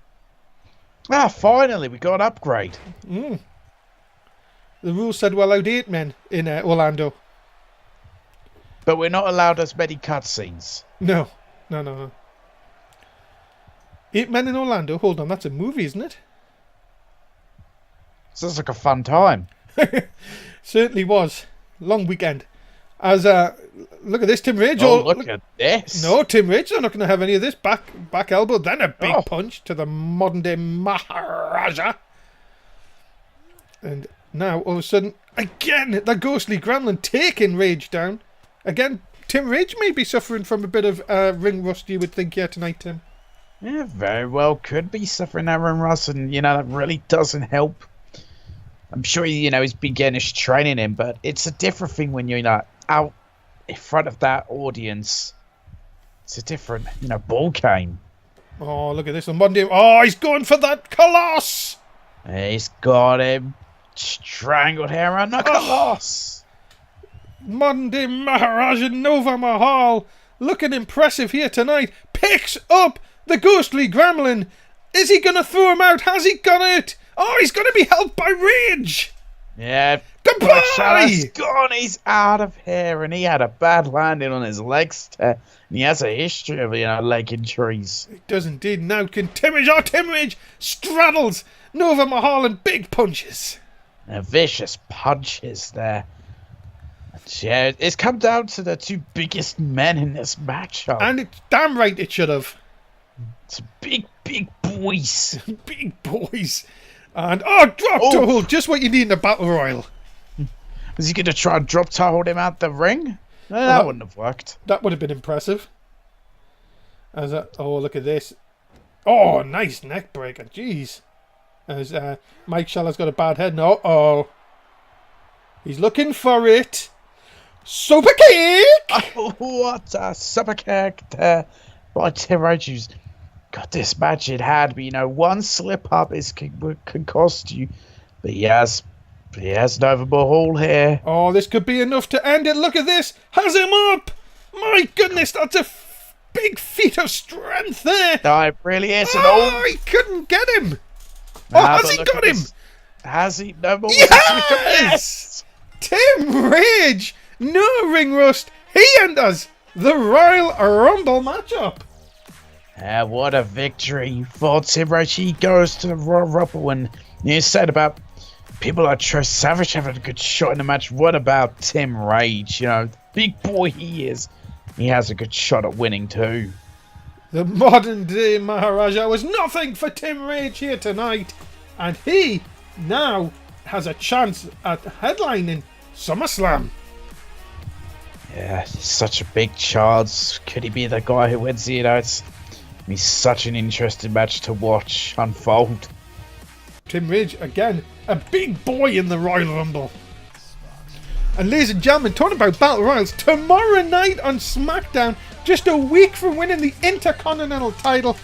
Ah, finally, we got an upgrade. The rules said we're allowed 8 men in Orlando. But we're not allowed as many cutscenes. No. 8 men in Orlando. Hold on, that's a movie, isn't it? Sounds like a fun time. Certainly was. Long weekend. As look at this, Tim Rage. Look at this. No, Tim Rage are not going to have any of this. Back elbow, then a big punch to the modern day Maharaja. And now, all of a sudden, again, the ghostly gremlin taking Rage down. Again, Tim Rage may be suffering from a bit of ring rust, you would think, here tonight, Tim. Yeah, very well could be suffering that ring rust, and, that really doesn't help. I'm sure, he's been getting his training in, but it's a different thing when you're, out in front of that audience. It's a different, ball game. Oh, look at this on Monday. Oh, he's going for that Colossus! He's got him strangled here around the Colossus. Modern day Maharaja Nova Mahal looking impressive here tonight. Picks up the ghostly gremlin. Is he going to throw him out? Has he got it? Oh, he's going to be helped by Rage. Yeah. Goodbye! He's gone. He's out of here, and he had a bad landing on his legs. And he has a history of, leg injuries. It does indeed. Now can Tim Rage straddles Nova Mahal and big punches. Vicious punches there. Yeah, it's come down to the 2 biggest men in this matchup. And it's damn right it should have. It's big boys. Big boys. And, drop toe hold. Just what you need in a battle royal. Was he going to try and drop toe hold him out the ring? No, that wouldn't have worked. That would have been impressive. Look at this. Oh, nice neck breaker. Jeez. As Mike Shell's got a bad head. No. He's looking for it. Super kick! Oh, what a super kick there by Tim Rage. Got this match in hand, but one slip up can cost you. But he has Nova Mahal here. Oh, this could be enough to end it. Look at this. Has him up. My goodness, that's a big feat of strength there. No, it really is. He couldn't get him. Has he got him? Has he? No more. Yes! Tim Rage. No ring rust. He enters the Royal Rumble matchup. What a victory for Tim Rage. He goes to the Royal Rumble, and you said about people like Trish Savage having a good shot in the match. What about Tim Rage? Big boy he is. He has a good shot at winning too. The modern day Maharaja was nothing for Tim Rage here tonight, and he now has a chance at headlining SummerSlam. Yeah, he's such a big chance. Could he be the guy who wins? It's be such an interesting match to watch unfold. Tim Rage, again, a big boy in the Royal Rumble. And ladies and gentlemen, talking about Battle Royals, tomorrow night on SmackDown, just a week from winning the Intercontinental title,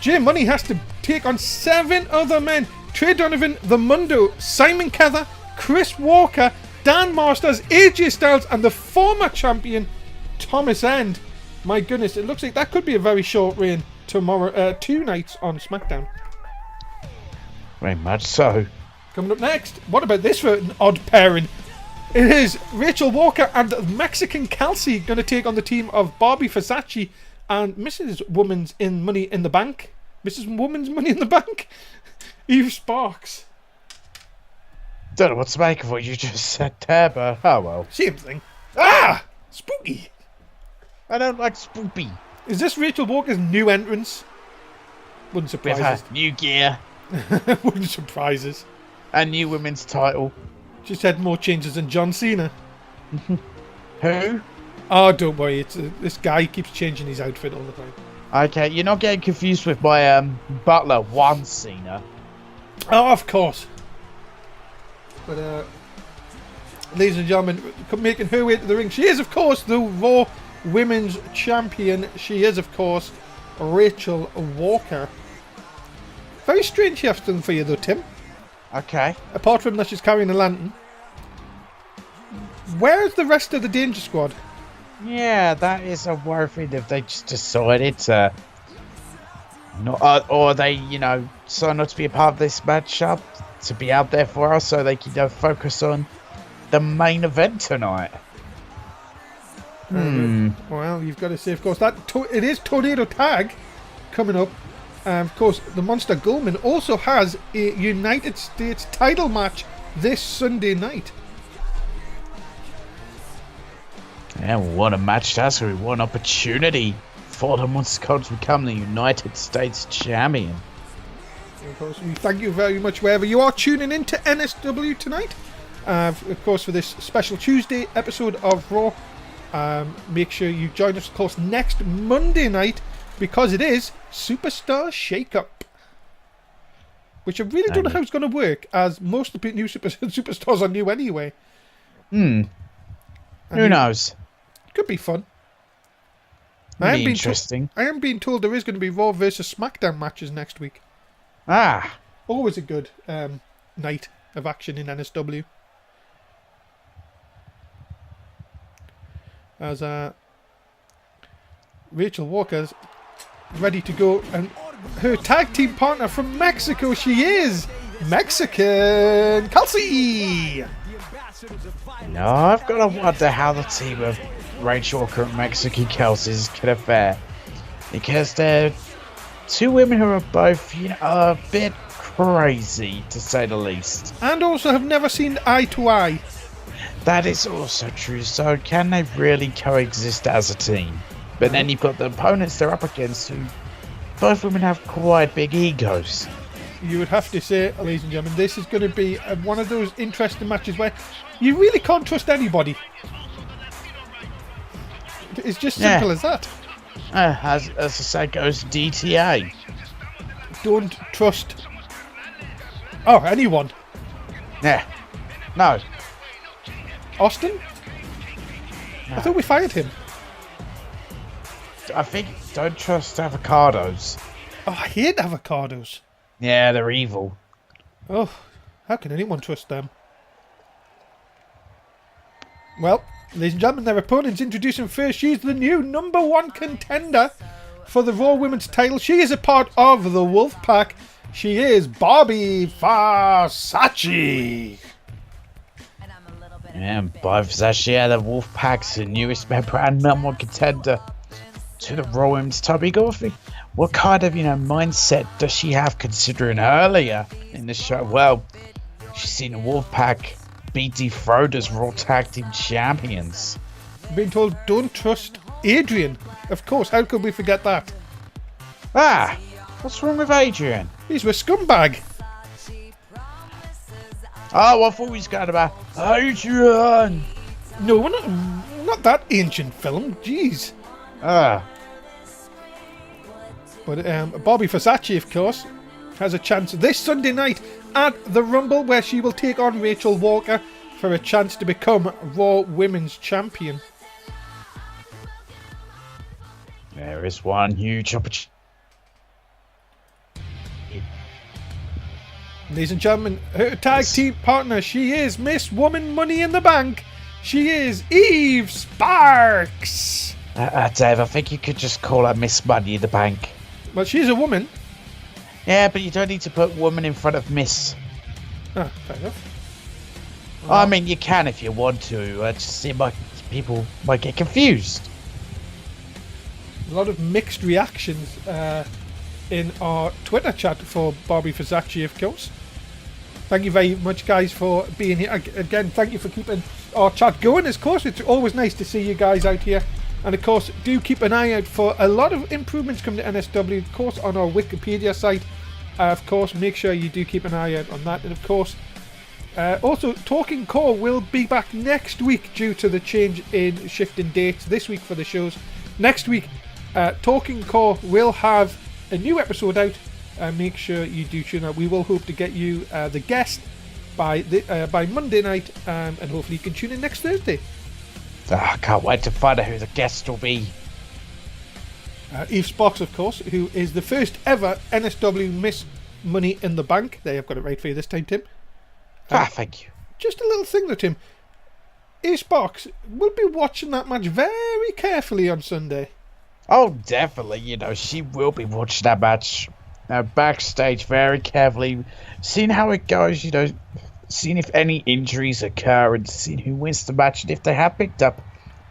Jay Money has to take on 7 other men. Trey Donovan, The Mundo, Simon Kether, Chris Walker, Dan Masters, AJ Styles, and the former champion, Thomas End. My goodness, it looks like that could be a very short reign tomorrow, 2 nights on SmackDown. Very much so. Coming up next, what about this for an odd pairing? It is Rachel Walker and Mexican Kelsey going to take on the team of Barbie Versace and Mrs. Woman's Money in the Bank. Eve Sparks. Don't know what to make of what you just said there, but oh well. Same thing. Ah! Spooky! I don't like spoopy. Is this Rachel Walker's new entrance? Wouldn't With surprise her us. new gear, Wouldn't surprise us. a new women's title. She's had more changes than John Cena. Who? Oh, don't worry. It's this guy keeps changing his outfit all the time. Okay, you're not getting confused with my butler, One Cena. Oh, of course. But, ladies and gentlemen, making her way to the ring. She is, of course, the Raw Women's Champion. She is, of course, Rachel Walker. Very strange thing for you, though, Tim. Okay. Apart from that she's carrying a lantern. Where's the rest of the Danger Squad? Yeah, that is a worry if they just decided to not, or they, decide not to be a part of this matchup, to be out there for us so they can focus on the main event tonight. Well, you've got to say, of course, that it is Tornado Tag coming up. Of course, the Monster Goldman also has a United States title match this Sunday night. Yeah, what a match that's going to be. What an opportunity for the Monster Gold to become the United States Champion. Of course, we thank you very much wherever you are tuning in to NSW tonight. Of course, for this special Tuesday episode of Raw. Make sure you join us, of course, next Monday night, because it is Superstar Shake-Up. Which I really don't know how it's going to work, as most of the new superstars are new anyway. Who knows? Could be fun. Be interesting. I am being told there is going to be Raw versus SmackDown matches next week. Always a good night of action in NSW. As Rachel Walker's ready to go, and her tag team partner from Mexico, she is Mexican Kelsey. No, I've got to wonder how the team of Rachel Walker and Mexican Kelsey is going to fare, because they're two women who are both, a bit crazy, to say the least. And also have never seen eye to eye. That is also true, so can they really coexist as a team? But then you've got the opponents they're up against, who both women have quite big egos. You would have to say, ladies and gentlemen, this is going to be one of those interesting matches where you really can't trust anybody. It's just simple as that. As the say goes, DTA. Don't trust anyone. Yeah. No. Austin? No. I thought we fired him. I think don't trust avocados. Oh, I hate avocados. Yeah, they're evil. Oh, how can anyone trust them? Well, ladies and gentlemen, their opponents introducing first. She's the new #1 contender for the Raw Women's title. She is a part of the Wolfpack. She is Bobby Versace. Yeah, Bobby Versace, the Wolfpack's the newest member and #1 contender to the Raw Women's title. What kind of, mindset does she have, considering earlier in the show? Well, she's seen the Wolfpack be dethroned as Raw Tag Team Champions. Being told don't trust Adrian. Of course, how could we forget that? What's wrong with Adrian? He's a scumbag. Oh, I thought we was going about Adrian. No, we're not that ancient film. Jeez. But Bobby Versace, of course, has a chance this Sunday night at the Rumble, where she will take on Rachel Walker for a chance to become Raw Women's Champion. There is one huge opportunity. Ladies and gentlemen, her tag team partner, she is Miss Woman Money in the Bank. She is Eve Sparks. Dave, I think you could just call her Miss Money in the Bank. Well, she's a woman. Yeah, but you don't need to put woman in front of Miss. Fair enough. I mean, you can if you want to. It just seems like people might get confused. A lot of mixed reactions in our Twitter chat for Bobby Versace, of course. Thank you very much, guys, for being here. Again, thank you for keeping our chat going. Of course, it's always nice to see you guys out here. And of course, do keep an eye out for a lot of improvements coming to NSW. Of course, on our Wikipedia site. Of course, make sure you do keep an eye out on that. And of course, also, Talking Core will be back next week due to the change in shifting dates this week for the shows. Next week, Talking Core will have a new episode out. Make sure you do tune out. We will hope to get you the guest by Monday night, and hopefully you can tune in next Thursday. I can't wait to find out who the guest will be. Eve Sparks, of course, who is the first ever NSW Miss Money in the Bank. There, I've got it right for you this time, Tim. Thank you. Just a little thing though, Tim. Eve Sparks will be watching that match very carefully on Sunday. Oh, definitely. She will be watching that match backstage very carefully, seeing how it goes, seeing if any injuries occur and seeing who wins the match, and if they have picked up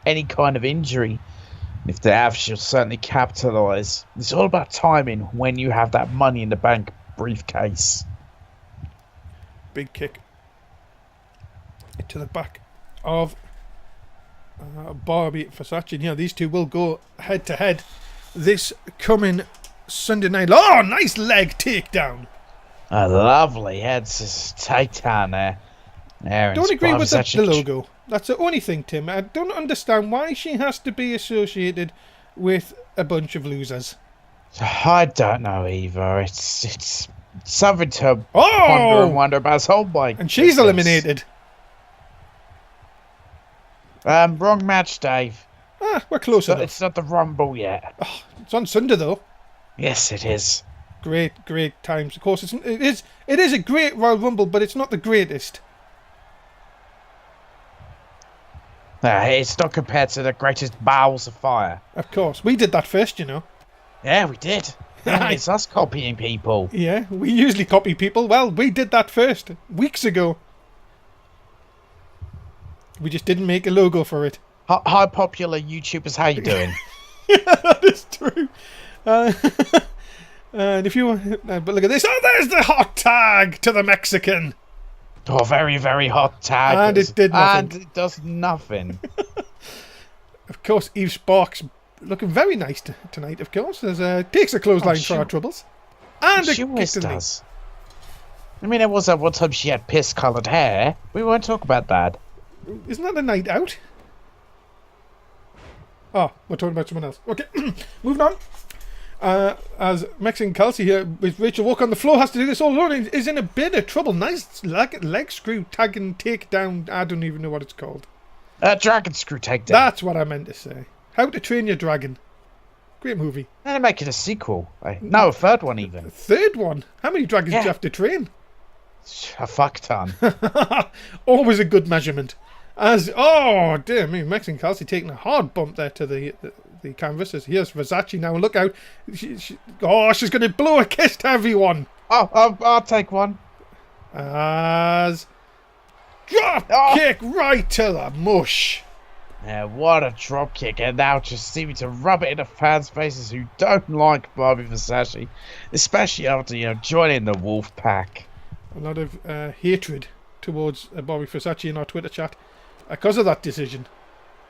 any kind of injury. And if they have, she'll certainly capitalise. It's all about timing when you have that Money in the Bank briefcase. Big kick to the back of Barbie Versace. Yeah, these two will go head to head this coming Sunday night. Oh, nice leg takedown. A lovely head takedown there. Don't agree with the logo. That's the only thing, Tim. I don't understand why she has to be associated with a bunch of losers. I don't know either. It's something to ponder and wonder about. Oh my! And she's eliminated. Wrong match, Dave. We're closer. It's not the Rumble yet. Oh, it's on Sunday though. Yes, it is. Great times. Of course, it is a great Royal Rumble, but it's not the greatest. It's not compared to the greatest Bowls of Fire. Of course, we did that first, Yeah, we did. Yeah, it's us copying people. Yeah, we usually copy people. Well, we did that first, weeks ago. We just didn't make a logo for it. Hi, popular YouTubers, how you doing? Yeah, that is true. And if you but look at this. Oh, there's the hot tag to the Mexican. Oh, very, very hot tag. And it did nothing. And it does nothing. Of course, Eve Sparks looking very nice tonight, of course. Takes a clothesline for our troubles. And she always does. I mean, it was that one time she had piss-coloured hair. We won't talk about that. Isn't that a night out? Oh, we're talking about someone else. Okay, moving on. As Mexican Kelsey here with Rachel Walker on the floor has to do this all alone, is in a bit of trouble. Nice leg screw tag and takedown. I don't even know what it's called. Dragon screw takedown. That's what I meant to say. How to Train Your Dragon. Great movie. And make it a sequel. No, a third one even. A third one? How many dragons do you have to train? A fuck ton. Always a good measurement. Oh dear me, Mexican Kelsey taking a hard bump there to the canvases. Here's Versace now. Look out. She's going to blow a kiss to everyone. Oh, I'll take one. As drop kick right to the mush. Yeah, what a drop kick. And now just seeming to rub it in the fans' faces who don't like Barbie Versace, especially after joining the Wolf Pack. A lot of hatred towards Barbie Versace in our Twitter chat because of that decision.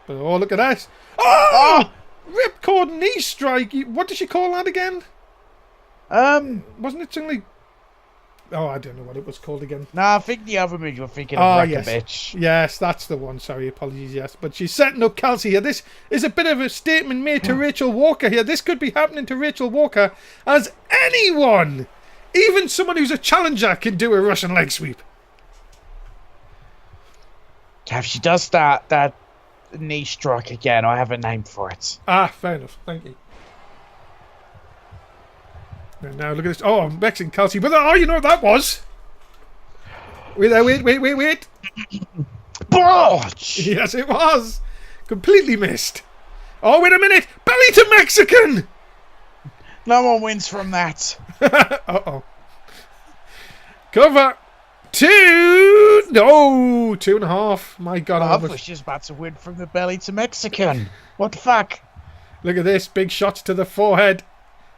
But look at that. Oh! Ripcord knee strike. What did she call that again? Wasn't it something like... Oh, I don't know what it was called again. No, I think the other move you're thinking of, Wreck a Bitch. Yes, that's the one. Sorry, apologies, yes. But she's setting up Kelsey here. This is a bit of a statement made to Rachel Walker here. This could be happening to Rachel Walker as anyone, even someone who's a challenger, can do a Russian leg sweep. If she does that knee strike again, I have a name for it. Fair enough. Thank you. And now look at this. Oh, Mexican Kelsey. But you know what that was? Wait. Botch! Yes, it was. Completely missed. Oh, wait a minute. Belly to Mexican. No one wins from that. Uh-oh. Cover. 2. No, 2.5. My God. I was just about to win from the belly to Mexican. What the fuck? Look at this. Big shots to the forehead.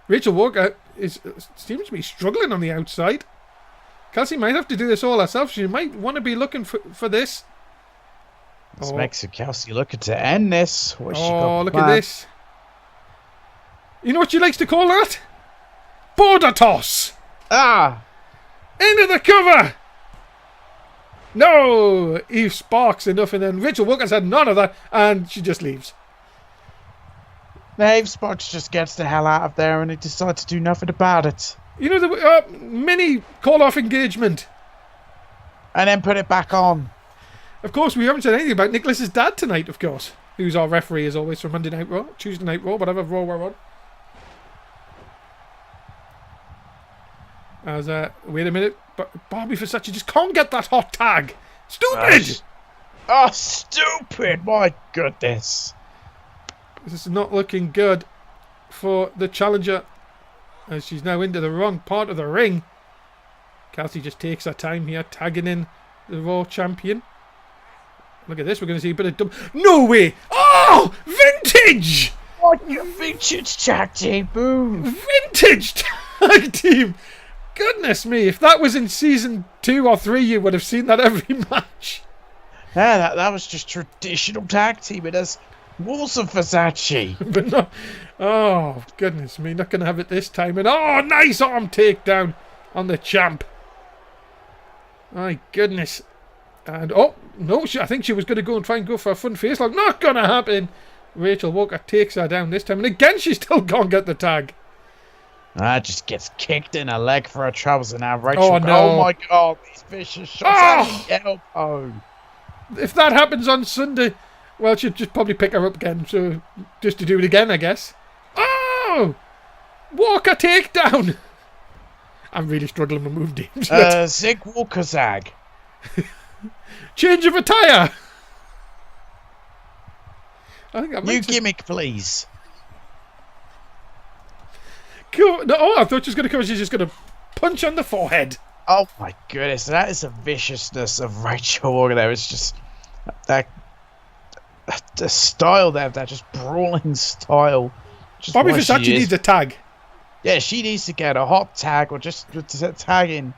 Rachel Walker seems to be struggling on the outside. Kelsey might have to do this all herself. She might want to be looking for this. This makes Kelsey looking to end this. What's she got look planned? at this. You know what she likes to call that? Border toss. Ah! Into the cover. No, Eve sparks enough, and then Rachel Walker's had none of that, and she just leaves. Dave Sparks just gets the hell out of there, and he decides to do nothing about it. You know, the mini call-off engagement. And then put it back on. Of course, we haven't said anything about Nicholas's dad tonight, of course, who's our referee, as always, for Monday Night Raw, Tuesday Night Raw, whatever Raw we're on. As, wait a minute, but Bobby Versace just can't get that hot tag. Stupid! Oh, stupid! My goodness. This is not looking good for the challenger, as she's now into the wrong part of the ring. Kelsey just takes her time here, tagging in the Raw champion. Look at this, we're going to see a bit of no way! Oh! Vintage! What a vintage tag team, boom! Vintage tag team! Goodness me, if that was in season 2 or 3, you would have seen that every match. Yeah, that was just traditional tag team. It has walls of Versace. But no, oh goodness me, not going to have it this time. And oh, nice arm takedown on the champ. My goodness. And oh, no, I think she was going to go and try and go for a fun face lock. Not going to happen. Rachel Walker takes her down this time. And again, she still can't get the tag. Just gets kicked in her leg for her troubles, and now Rachel. Oh, no. Oh my God! These vicious shots at the elbow. If that happens on Sunday, well, she'll just probably pick her up again. So just to do it again, I guess. Oh, Walker takedown. I'm really struggling with move names. Zig Walker Zag. Change of attire. I think I New gimmick, please. Cool. No, oh, I thought she was going to come. She's just going to punch on the forehead. Oh my goodness, that is the viciousness of Rachel Walker. There is just that the style there, that just brawling style. Just Bobby what Versace she is. needs a tag. Yeah, she needs to get a hot tag or just tag in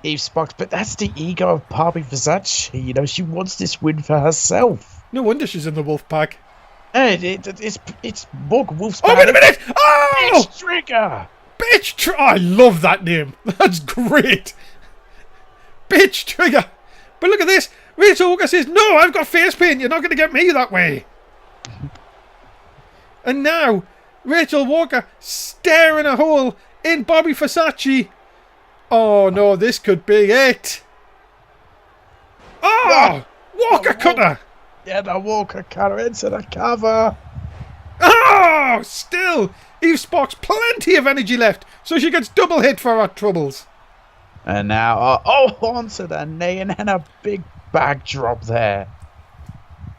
Eve Sparks. But that's the ego of Bobby Versace. You know, she wants this win for herself. No wonder she's in the wolf pack. It's Morgan Wolf's. Oh, wait a minute! Oh! Bitch Trigger! I love that name. That's great. Bitch Trigger. But look at this. Rachel Walker says, no, I've got face paint. You're not going to get me that way. And now, Rachel Walker staring a hole in Bobby Versace. Oh, no, this could be it. Oh! Walker cutter. Yeah, the Walker cutter into the cover. Oh! Still, Eve Sparks plenty of energy left, so she gets double hit for her troubles. And now, onto the knee and then a big bag drop there.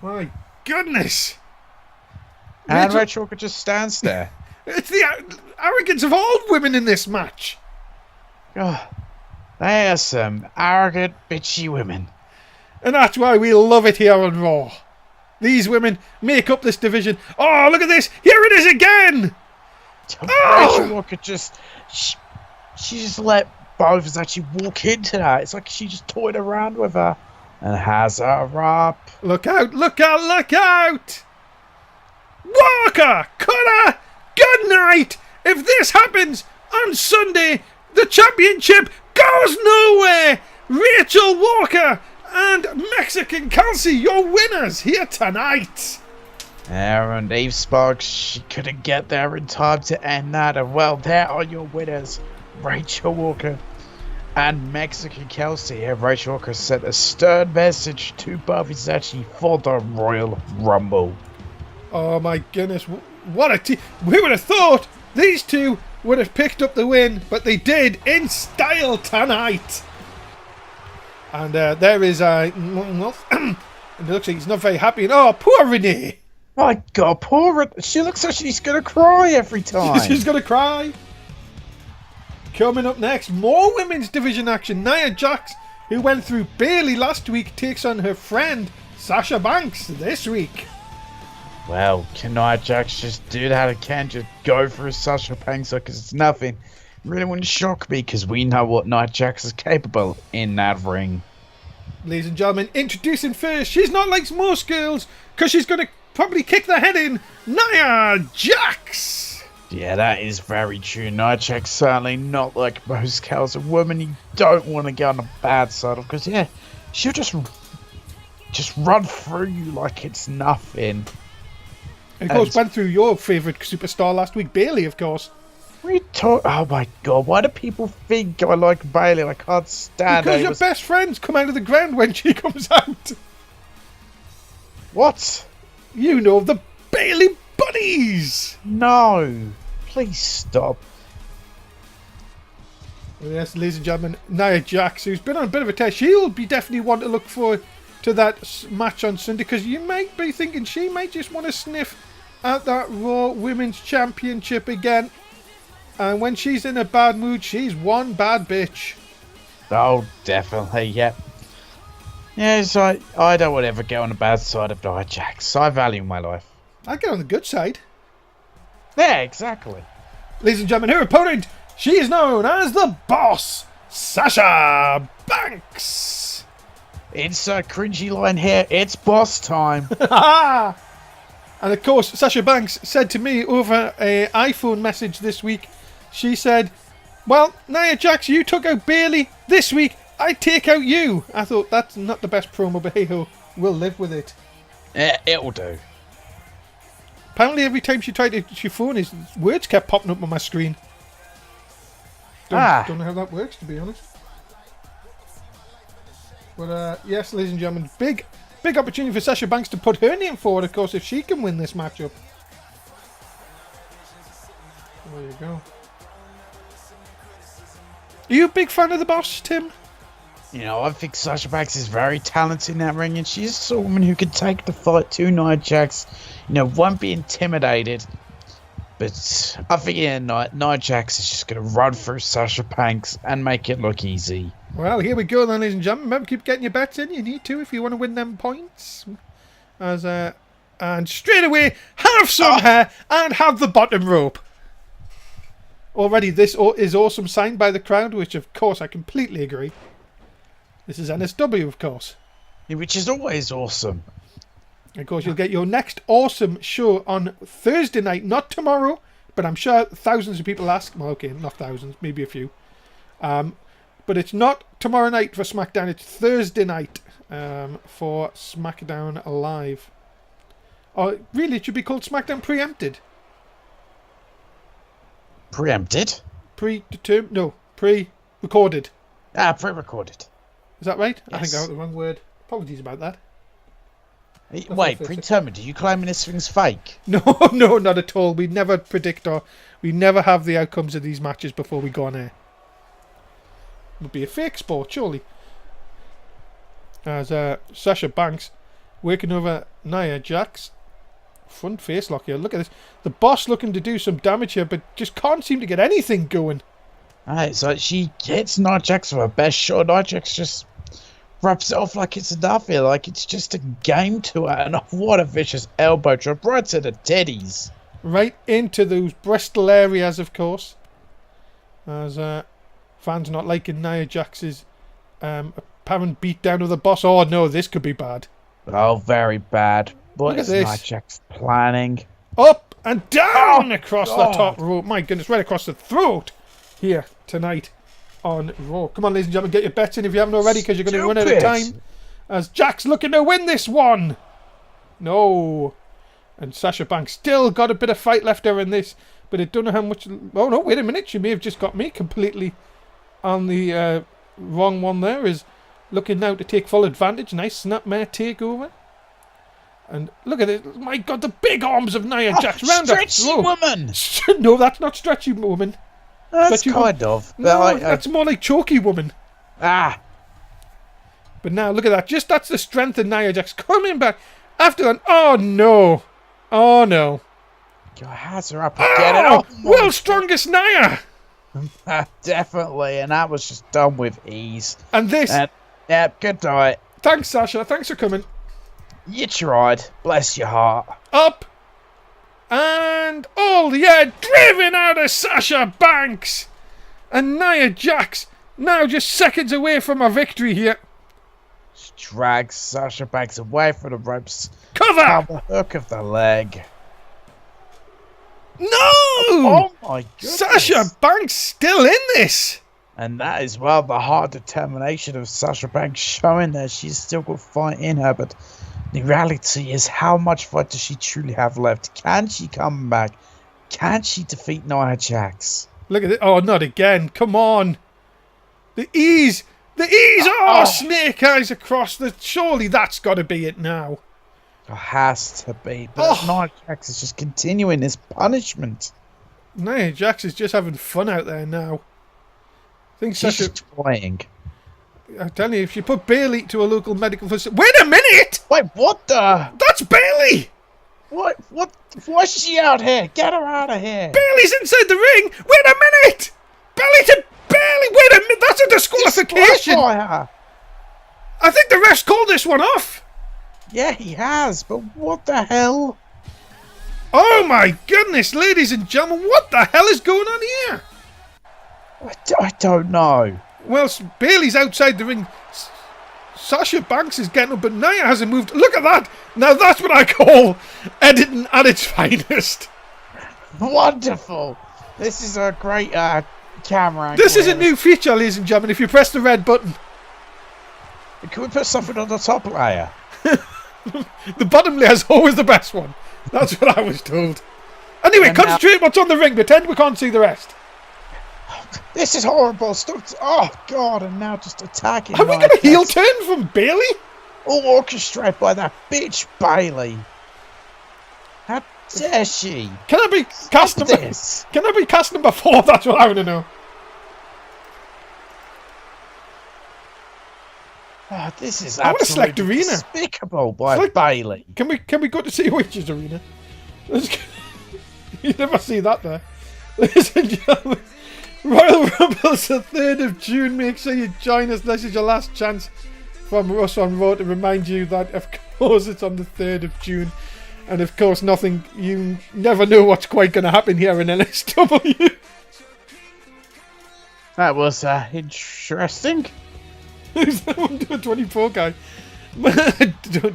My goodness. And Rachel Walker just stands there. It's the arrogance of all women in this match. Oh, they are some arrogant, bitchy women. And that's why we love it here on Raw. These women make up this division. Oh, look at this. Here it is again. Rachel Walker she just let both of us actually walk into that. It's like she just toyed around with her and has her up. Look out, look out, look out. Walker, cutter, good night. If this happens on Sunday, the championship goes nowhere. Rachel Walker and Mexican Kelsey, your winners here tonight. And Eve Sparks, she couldn't get there in time to end that. And well, there are your winners, Rachel Walker and Mexican Kelsey. And Rachel Walker sent a stern message to Bobby Versace for the Royal Rumble. Oh my goodness, what a team. We would have thought these two would have picked up the win, but they did in style tonight. And there is it looks like he's not very happy. And oh, poor Renee. My God, poor she looks like she's gonna cry every time. She's gonna cry. Coming up next, more women's division action. Nia Jax, who went through Bayley last week, takes on her friend Sasha Banks this week. Well, can Nia Jax just do that again? Just go for a Sasha Banks because it's nothing really wouldn't shock me because we know what Nia Jax is capable in that ring. Ladies and gentlemen, introducing first, she's not like most girls because she's going to probably kick the head in, Nia Jax. Yeah, that is very true. Nia Jax certainly not like most girls. A woman you don't want to get on the bad side of because, yeah, she'll just run through you like it's nothing. And of course, went through your favourite superstar last week, Bailey, of course. Oh my god, why do people think I like Bailey? I can't stand her. Because your best friends come out of the ground when she comes out. What? You know, the Bailey Bunnies! No. Please stop. Well, yes, ladies and gentlemen, Nia Jax, who's been on a bit of a test, she'll be definitely one to look forward to that match on Sunday, because you might be thinking she might just want to sniff at that Raw Women's Championship again. And when she's in a bad mood, she's one bad bitch. Oh, definitely, yep. Yes, I don't want to ever go on the bad side of Nia Jax. I value my life. I get on the good side. Yeah, exactly. Ladies and gentlemen, her opponent, she is known as the Boss, Sasha Banks. It's a cringy line here. It's boss time. And of course, Sasha Banks said to me over an iPhone message this week, she said, well, Nia Jax, you took out Bailey. This week, I take out you. I thought, that's not the best promo, but hey-ho, we'll live with it. It'll do. Apparently, every time she tried to she phone, his words kept popping up on my screen. Don't know how that works, to be honest. But yes, ladies and gentlemen, big opportunity for Sasha Banks to put her name forward, of course, if she can win this matchup. There you go. Are you a big fan of the Boss, Tim? You know, I think Sasha Banks is very talented in that ring, and she's a woman who can take the fight to Nia Jax. You know, won't be intimidated. But I think, yeah, Nia Jax is just going to run through Sasha Banks and make it look easy. Well, here we go then, ladies and gentlemen. Remember, keep getting your bets in. You need to if you want to win them points. And straight away, have some hair and have the bottom rope. Already, this is awesome, signed by the crowd, which, of course, I completely agree. This is NSW, of course. Yeah, which is always awesome. Of course, you'll get your next awesome show on Thursday night, not tomorrow, but I'm sure thousands of people ask. Well, okay, not thousands, maybe a few. But it's not tomorrow night for SmackDown, it's Thursday night for SmackDown Live. Or really, it should be called SmackDown Preempted. Preempted? Pre-determined? No, pre-recorded. Pre-recorded. Is that right? Yes. I think I got the wrong word. Apologies about that. Wait, predetermined? Are you claiming this thing's fake? No, not at all. We never predict we never have the outcomes of these matches before we go on air. It would be a fake sport, surely. As Sasha Banks working over Nia Jax. Front face lock here. Look at this. The Boss looking to do some damage here, but just can't seem to get anything going. Alright, so she hits Nia Jax for her best shot. Nia Jax just rubs it off like it's nothing, like it's just a game to her. And what a vicious elbow drop right to the teddies. Right into those Bristol areas, of course. As fans not liking Nia Jax's apparent beatdown of the Boss. Oh no, this could be bad. Oh, very bad. What Look is at this. Nia Jax planning? Up and down across the top rope. My goodness, right across the throat here tonight on Raw. Come on, ladies and gentlemen, get your bets in if you haven't already, because you're going to run out of time. As Jax looking to win this one. No. And Sasha Banks still got a bit of fight left there in this, but I don't know how much. Oh no, wait a minute. She may have just got me completely on the wrong one there. Is looking now to take full advantage. Nice snapmare takeover. And look at it. My God, the big arms of Nia Jax. Round Stretchy woman. No, that's not stretchy woman. That's Stretchy kind of. No, that's more like choky woman. Ah. But now, look at that. Just that's the strength of Nia Jax coming back after that. Oh, no. Oh, no. Your hands are up again. Oh, world's strongest Nia. Definitely. And that was just done with ease. And this. Yeah, good night. Thanks, Sasha. Thanks for coming. You tried. Bless your heart. Up. And all the air driven out of Sasha Banks. And Nia Jax now just seconds away from a victory here. She drags Sasha Banks away from the ropes. Cover! The hook of the leg. No! Oh my goodness. Sasha Banks still in this. And that is, well, the hard determination of Sasha Banks showing that she's still got fight in her. But the reality is, how much fight does she truly have left? Can she come back? Can she defeat Nia Jax? Look at it. Oh, not again. Come on. The ease. The ease. Oh, snake eyes across the... Surely that's got to be it now. It has to be. But Nia Jax is just continuing this punishment. Nia Jax is just having fun out there now. I think She's Sasha... just playing. I'm telling you, if you put Bailey to a local medical facility... Wait a minute! Wait, what the... That's Bailey! What? Why's she out here? Get her out of here! Bailey's inside the ring! Wait a minute! Belly to Bailey! Wait a minute! That's a disqualification! Disqualify her. I think the ref's called this one off! Yeah, he has, but what the hell? Oh my goodness, ladies and gentlemen, what the hell is going on here? I don't know. Well, Bailey's outside the ring. Sasha Banks is getting up, but Nia hasn't moved. Look at that! Now that's what I call editing at its finest. Wonderful! This is a great camera angle. This is a new feature, ladies and gentlemen. If you press the red button, can we put something on the top layer? the bottom layer is always the best one. That's what I was told. Anyway, And concentrate what's on the ring. Pretend we can't see the rest. This is horrible. Stop! Oh God! And now just attacking. Have we got a heel turn from Bailey? All orchestrated by that bitch Bailey. How dare she? Can I be cast number? This. Can I be cast number 4? That's what I want to know. Oh, this is I want to select absolutely arena. despicable by Select- Bailey. Can we go to see Witch's Arena? You never see that there. Ladies and gentlemen, Royal Rumble's the 3rd of June. Make sure you join us. This is your last chance from us on Raw to remind you that, of course, it's on the 3rd of June. And, of course, you never know what's quite going to happen here in NSW. That was interesting. Who's that 124 guy?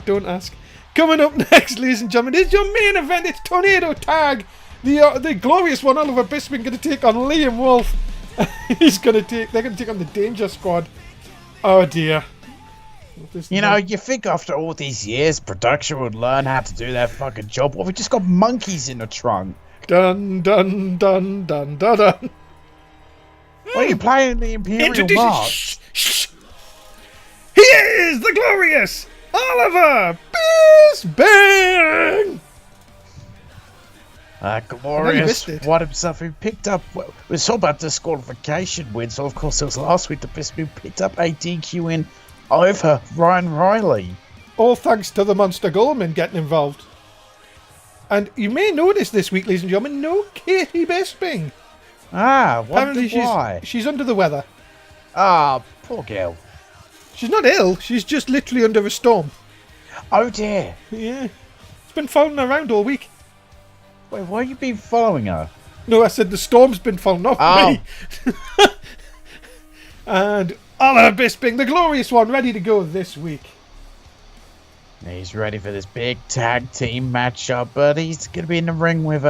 don't ask. Coming up next, ladies and gentlemen, is your main event. It's Tornado Tag. The glorious one, Oliver Bisping, going to take on Liam Wolf. They're going to take on the Danger Squad. Oh dear. You know, you think after all these years, production would learn how to do their fucking job. Well, we just got monkeys in the trunk. Dun dun dun dun dun dun. Why are you playing the Imperial March? Shh. He is the glorious Oliver Bisping. Glorious won himself. He picked up. Well, we saw about disqualification win. So of course it was last week that Bisping picked up a DQ win over Ryan Riley. All thanks to the Monster Goldman getting involved. And you may notice this week, ladies and gentlemen, no Katie Bisping. Apparently why? She's under the weather. Poor girl. She's not ill. She's just literally under a storm. Oh dear. Yeah. It's been following her around all week. Wait, why have you been following her? No, I said the storm's been following off me. And Oliver Bisping, the glorious one, ready to go this week. He's ready for this big tag team matchup, but he's going to be in the ring with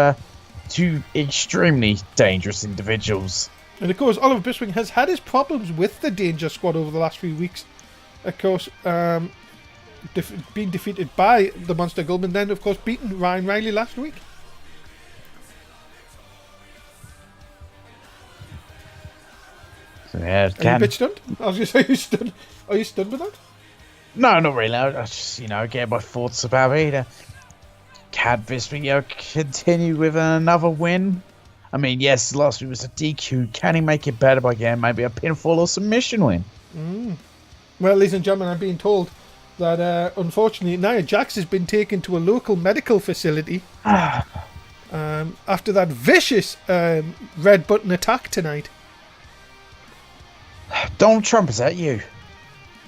two extremely dangerous individuals. And of course, Oliver Bisping has had his problems with the Danger Squad over the last few weeks. Of course, being defeated by the Monster Goldman, then of course beating Ryan Riley last week. So, yeah, Are you a bit stunned? I was going to say, are you stunned with that? No, not really. I just, get my thoughts about it. Can Bisping, continue with another win? I mean, yes, last week was a DQ. Can he make it better by getting maybe a pinfall or submission win? Well, ladies and gentlemen, I'm being told that unfortunately Nia Jax has been taken to a local medical facility after that vicious red button attack tonight. Donald Trump, is that you?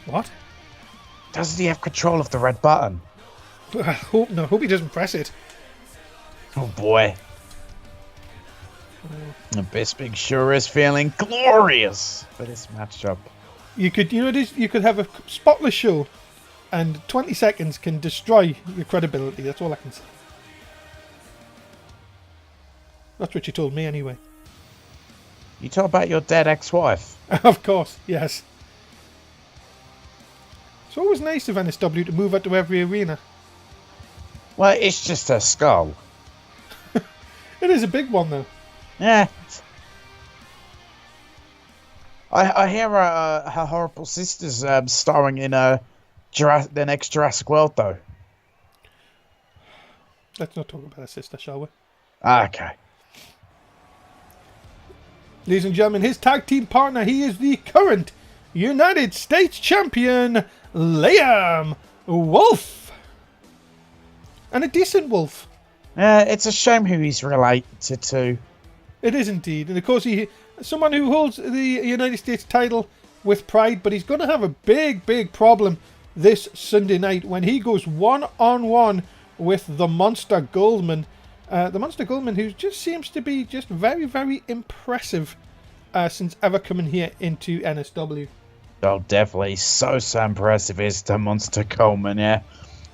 What? Doesn't he have control of the red button? I hope he doesn't press it. Oh boy. And Bisping sure is feeling glorious for this matchup. You could have a spotless show, and 20 seconds can destroy your credibility. That's all I can say. That's what you told me anyway. You talk about your dead ex-wife. Of course, yes. It's always nice of NSW to move out to every arena. Well, it's just a skull. It is a big one, though. Yeah. I hear her horrible sister's starring in the next Jurassic World, though. Let's not talk about her sister, shall we? Okay. Ladies and gentlemen, his tag team partner, he is the current United States champion, Liam Wolf. And a decent Wolf. It's a shame who he's related to. It is indeed. And of course, someone who holds the United States title with pride, but he's going to have a big, big problem this Sunday night when he goes one-on-one with the Monster Goldman. The Monster Goldman, who just seems to be just very, very impressive since ever coming here into NSW. Oh, definitely. So impressive is the Monster Goldman, yeah.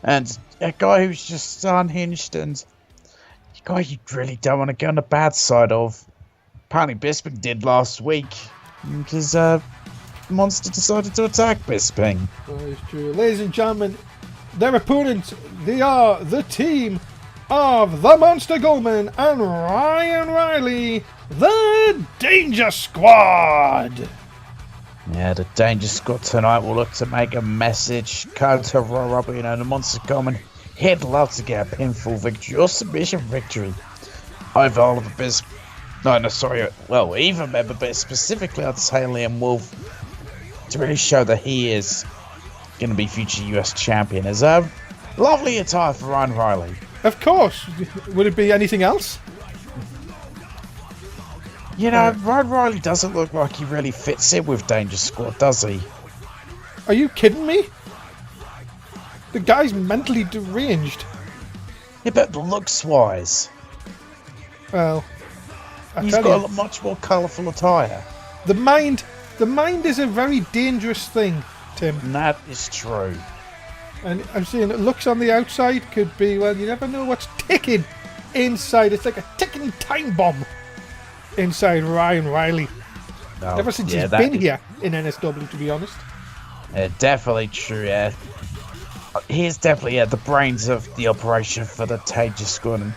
And a guy who's just unhinged and a guy you really don't want to go on the bad side of. Apparently Bisping did last week because Monster decided to attack Bisping. That is true. Ladies and gentlemen, their opponents, they are the team of the Monster Goldman and Ryan Riley, the Danger Squad. Yeah, the Danger Squad tonight will look to make a message code to Royal Rumble. You know, the Monster Goldman, he'd love to get a pinfall victory or submission victory over Oliver Bisping. Well, even member, but specifically I'd say Liam Wolf to really show that he is going to be future US champion. As a lovely attire for Ryan Riley. Of course. Would it be anything else? You know, Ryan Riley doesn't look like he really fits in with Danger Squad, does he? Are you kidding me? The guy's mentally deranged. Yeah, but looks-wise, Well, he's got a much more colourful attire. The mind is a very dangerous thing, Tim. And that is true. And I'm saying it looks on the outside could be, well, you never know what's ticking inside. It's like a ticking time bomb inside Ryan Riley. Oh, Ever since he's been here in NSW, to be honest. Definitely true, yeah. He's definitely the brains of the operation for the Danger Squad. And,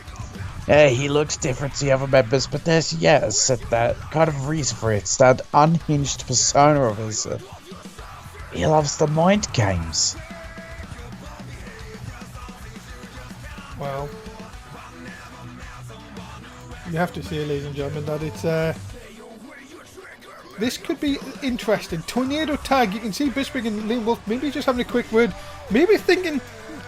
yeah, he looks different to the other members, but there's, that kind of reason for it. It's that unhinged persona of his. He loves the mind games. Well, you have to say, ladies and gentlemen, that it's this could be interesting. Tornado tag. You can see Bisping and Liam Wolf maybe just having a quick word. Maybe thinking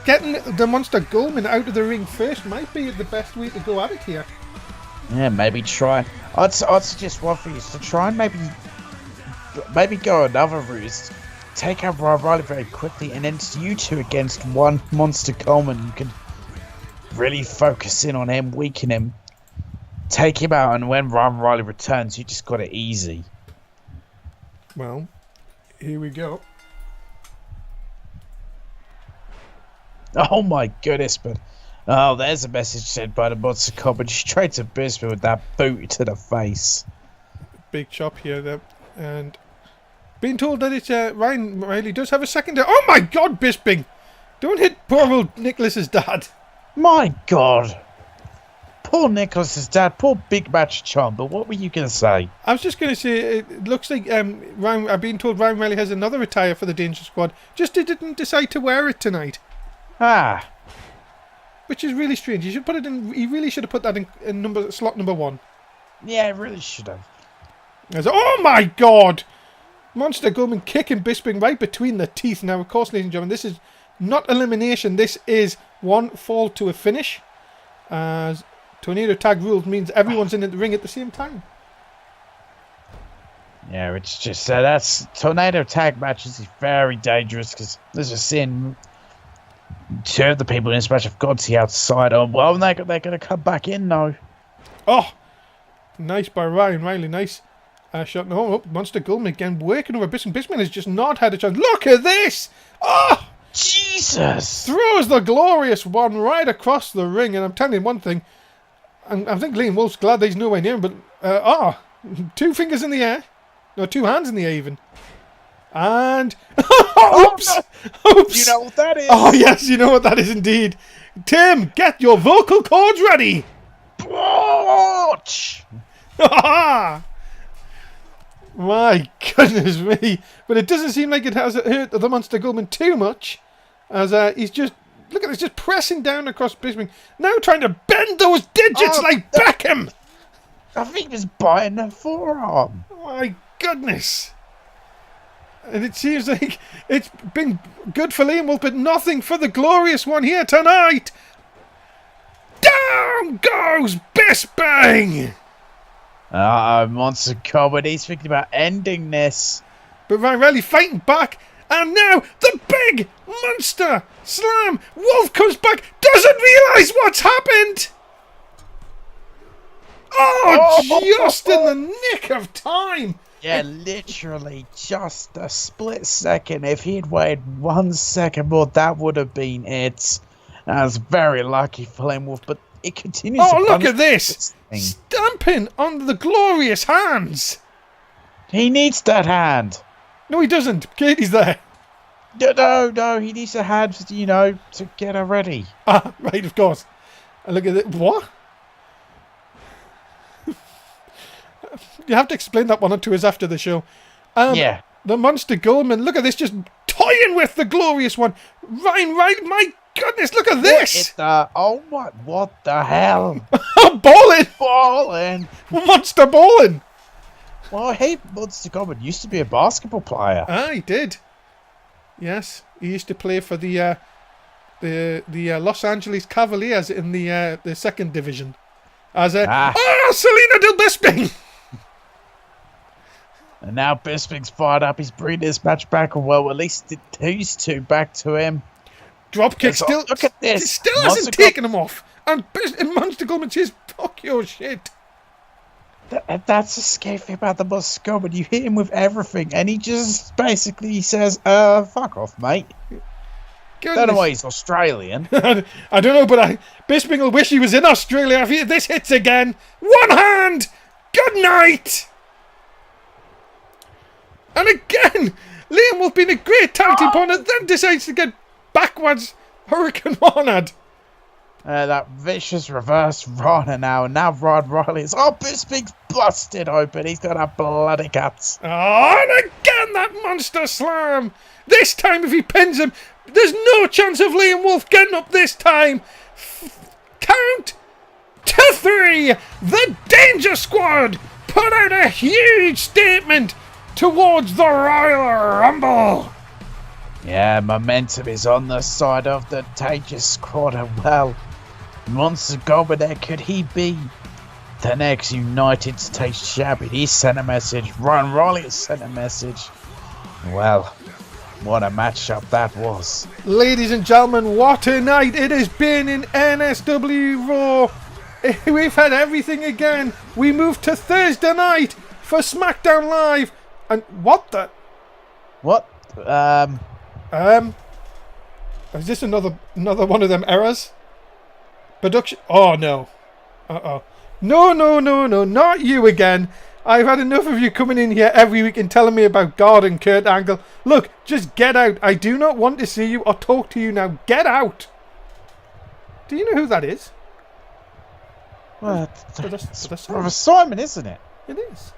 getting the Monster Goldman out of the ring first might be the best way to go at it here. Yeah, maybe try. I'd suggest one for you is to try and maybe go another route. Take out Ryan Riley very quickly, and then it's you two against one Monster Goldman. You can really focus in on him, weaken him, take him out, and when Ryan Riley returns, you just got it easy. Well, here we go. Oh my goodness, but there's a message sent by the Monster Goldman straight to Bisping with that boot to the face. Big chop here, there, and being told that it's Ryan Riley does have a second. Oh my God, Bisping! Don't hit poor old Nicholas's dad. My God. Poor Nicholas's dad, poor Big Match Chum, but what were you going to say? I was just going to say, it looks like I've been told Ryan Riley has another attire for the Danger Squad, just didn't decide to wear it tonight. Ah. Which is really strange. He really should have put that in slot number 1. Yeah, it really should have. Oh my God! Monster Goldman kicking Bisping right between the teeth. Now, of course, ladies and gentlemen, this is not elimination. This is one fall to a finish. As Tornado Tag rules means everyone's in the ring at the same time. Yeah, it's just that's Tornado Tag matches is very dangerous because there's a sin. Two of the people in this match have got to the outside. Oh, well, they're going to come back in now. Oh, Nice by Ryan Riley. Nice shot. No, Monster Goldman again working over Bisping. Bisping has just not had a chance. Look at this! Oh! Jesus! Throws the glorious one right across the ring. And I'm telling you one thing. I think Liam Wolf's glad that he's nowhere near him. But, 2 fingers in the air. No, 2 hands in the air even. And... Oops! Oops! You know what that is? Oh, yes, you know what that is indeed. Tim, get your vocal cords ready! Watch! My goodness me. But it doesn't seem like it has hurt the Monster Goldman too much. As he's just, look at this, just pressing down across Bisping. Now trying to bend those digits like Beckham. I think he was biting her forearm. My goodness. And it seems like it's been good for Liam Wolf, but nothing for the glorious one here tonight. Down goes Bisping. Monster Goldman, he's thinking about ending this. But Ryan Riley fighting back. And now the big monster slam. Wolf comes back. Doesn't realise what's happened. Just in the nick of time. Yeah, literally just a split second. If he'd waited 1 second more, that would have been it. That was very lucky for Liam Wolf, but it continues to look punish at this. thing. Stamping on the glorious hands. He needs that hand. No, he doesn't. Katie's there. No, he needs a hand, to get her ready. Right, of course. And look at it. What? You have to explain that one to us after the show. Yeah. The Monster Goldman, look at this, just toying with the glorious one. Ryan, my goodness, look at this. What the hell? Balling. Monster balling. Well, hey, Monster Goldman used to be a basketball player. He did. Yes, he used to play for the Los Angeles Cavaliers in the 2nd division. As Selena Del Bisping. And now Bisping's fired up. He's bringing this match back. Well, at least these 2 back to him. Drop kick still. Look at this. It still hasn't taken him off. And Monster Goldman says, "Fuck your shit." That's the scary thing about the Monster Goldman. You hit him with everything, and he just basically says, "Fuck off, mate." Goodness. Don't know why he's Australian. I don't know, but Bisping will wish he was in Australia if this hits again. One hand. Good night. And again, Liam Wolf being a great tag team partner, then decides to get backwards Hurricane Ronad. That vicious reverse Rana now, and now Rod Riley is... Bisping's busted open. He's got a bloody guts. And again that monster slam. This time if he pins him, there's no chance of Liam Wolf getting up this time. Count to 3. The Danger Squad put out a huge statement towards the Royal Rumble. Yeah, momentum is on the side of the Danger Squad. Well, Monster Goldman, could he be the next United States champion? He sent a message. Ryan Riley sent a message. Well, what a matchup that was. Ladies and gentlemen, what a night it has been in NSW Raw. We've had everything again. We moved to Thursday night for SmackDown Live. And what the... What? Is this another one of them errors? Production... Oh, no. No, not you again. I've had enough of you coming in here every week and telling me about God and Kurt Angle. Look, just get out. I do not want to see you or talk to you now. Get out. Do you know who that is? Well, it's Brother Simon, isn't it? It is.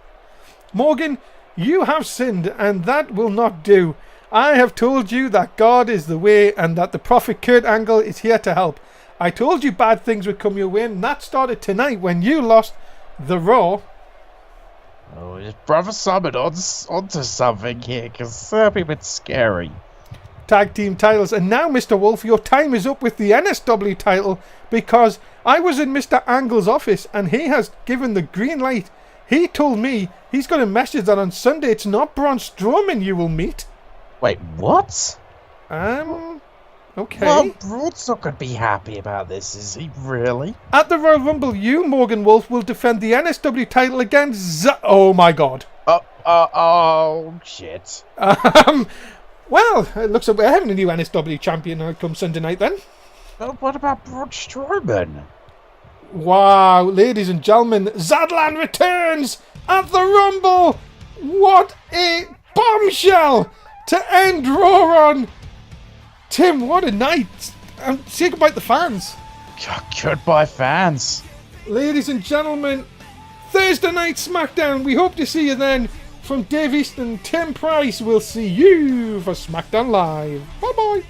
Morgan, you have sinned, and that will not do. I have told you that God is the way and that the prophet Kurt Angle is here to help. I told you bad things would come your way, and that started tonight when you lost the Raw. Oh, is Brother Simon onto something here? Because it's a bit scary. Tag team titles, and now Mr. Wolf, your time is up with the NSW title, because I was in Mr. Angle's office and he has given the green light. He told me he's got a message that on Sunday it's not Braun Strowman you will meet. Wait, what? I'm Okay. Well, Broad's not going to be happy about this, is he? Really? At the Royal Rumble, you, Morgan Wolf, will defend the NSW title against oh my god. Oh, shit. Well, it looks like we're having a new NSW champion come Sunday night then. Well, what about Braun Strowman? Wow, ladies and gentlemen, Zadlan returns at the Rumble. What a bombshell to end Raw on. Tim, what a night. Say goodbye to the fans. Goodbye, fans. Ladies and gentlemen, Thursday night SmackDown. We hope to see you then. From Dave Easton and Tim Price, we'll see you for SmackDown Live. Bye-bye.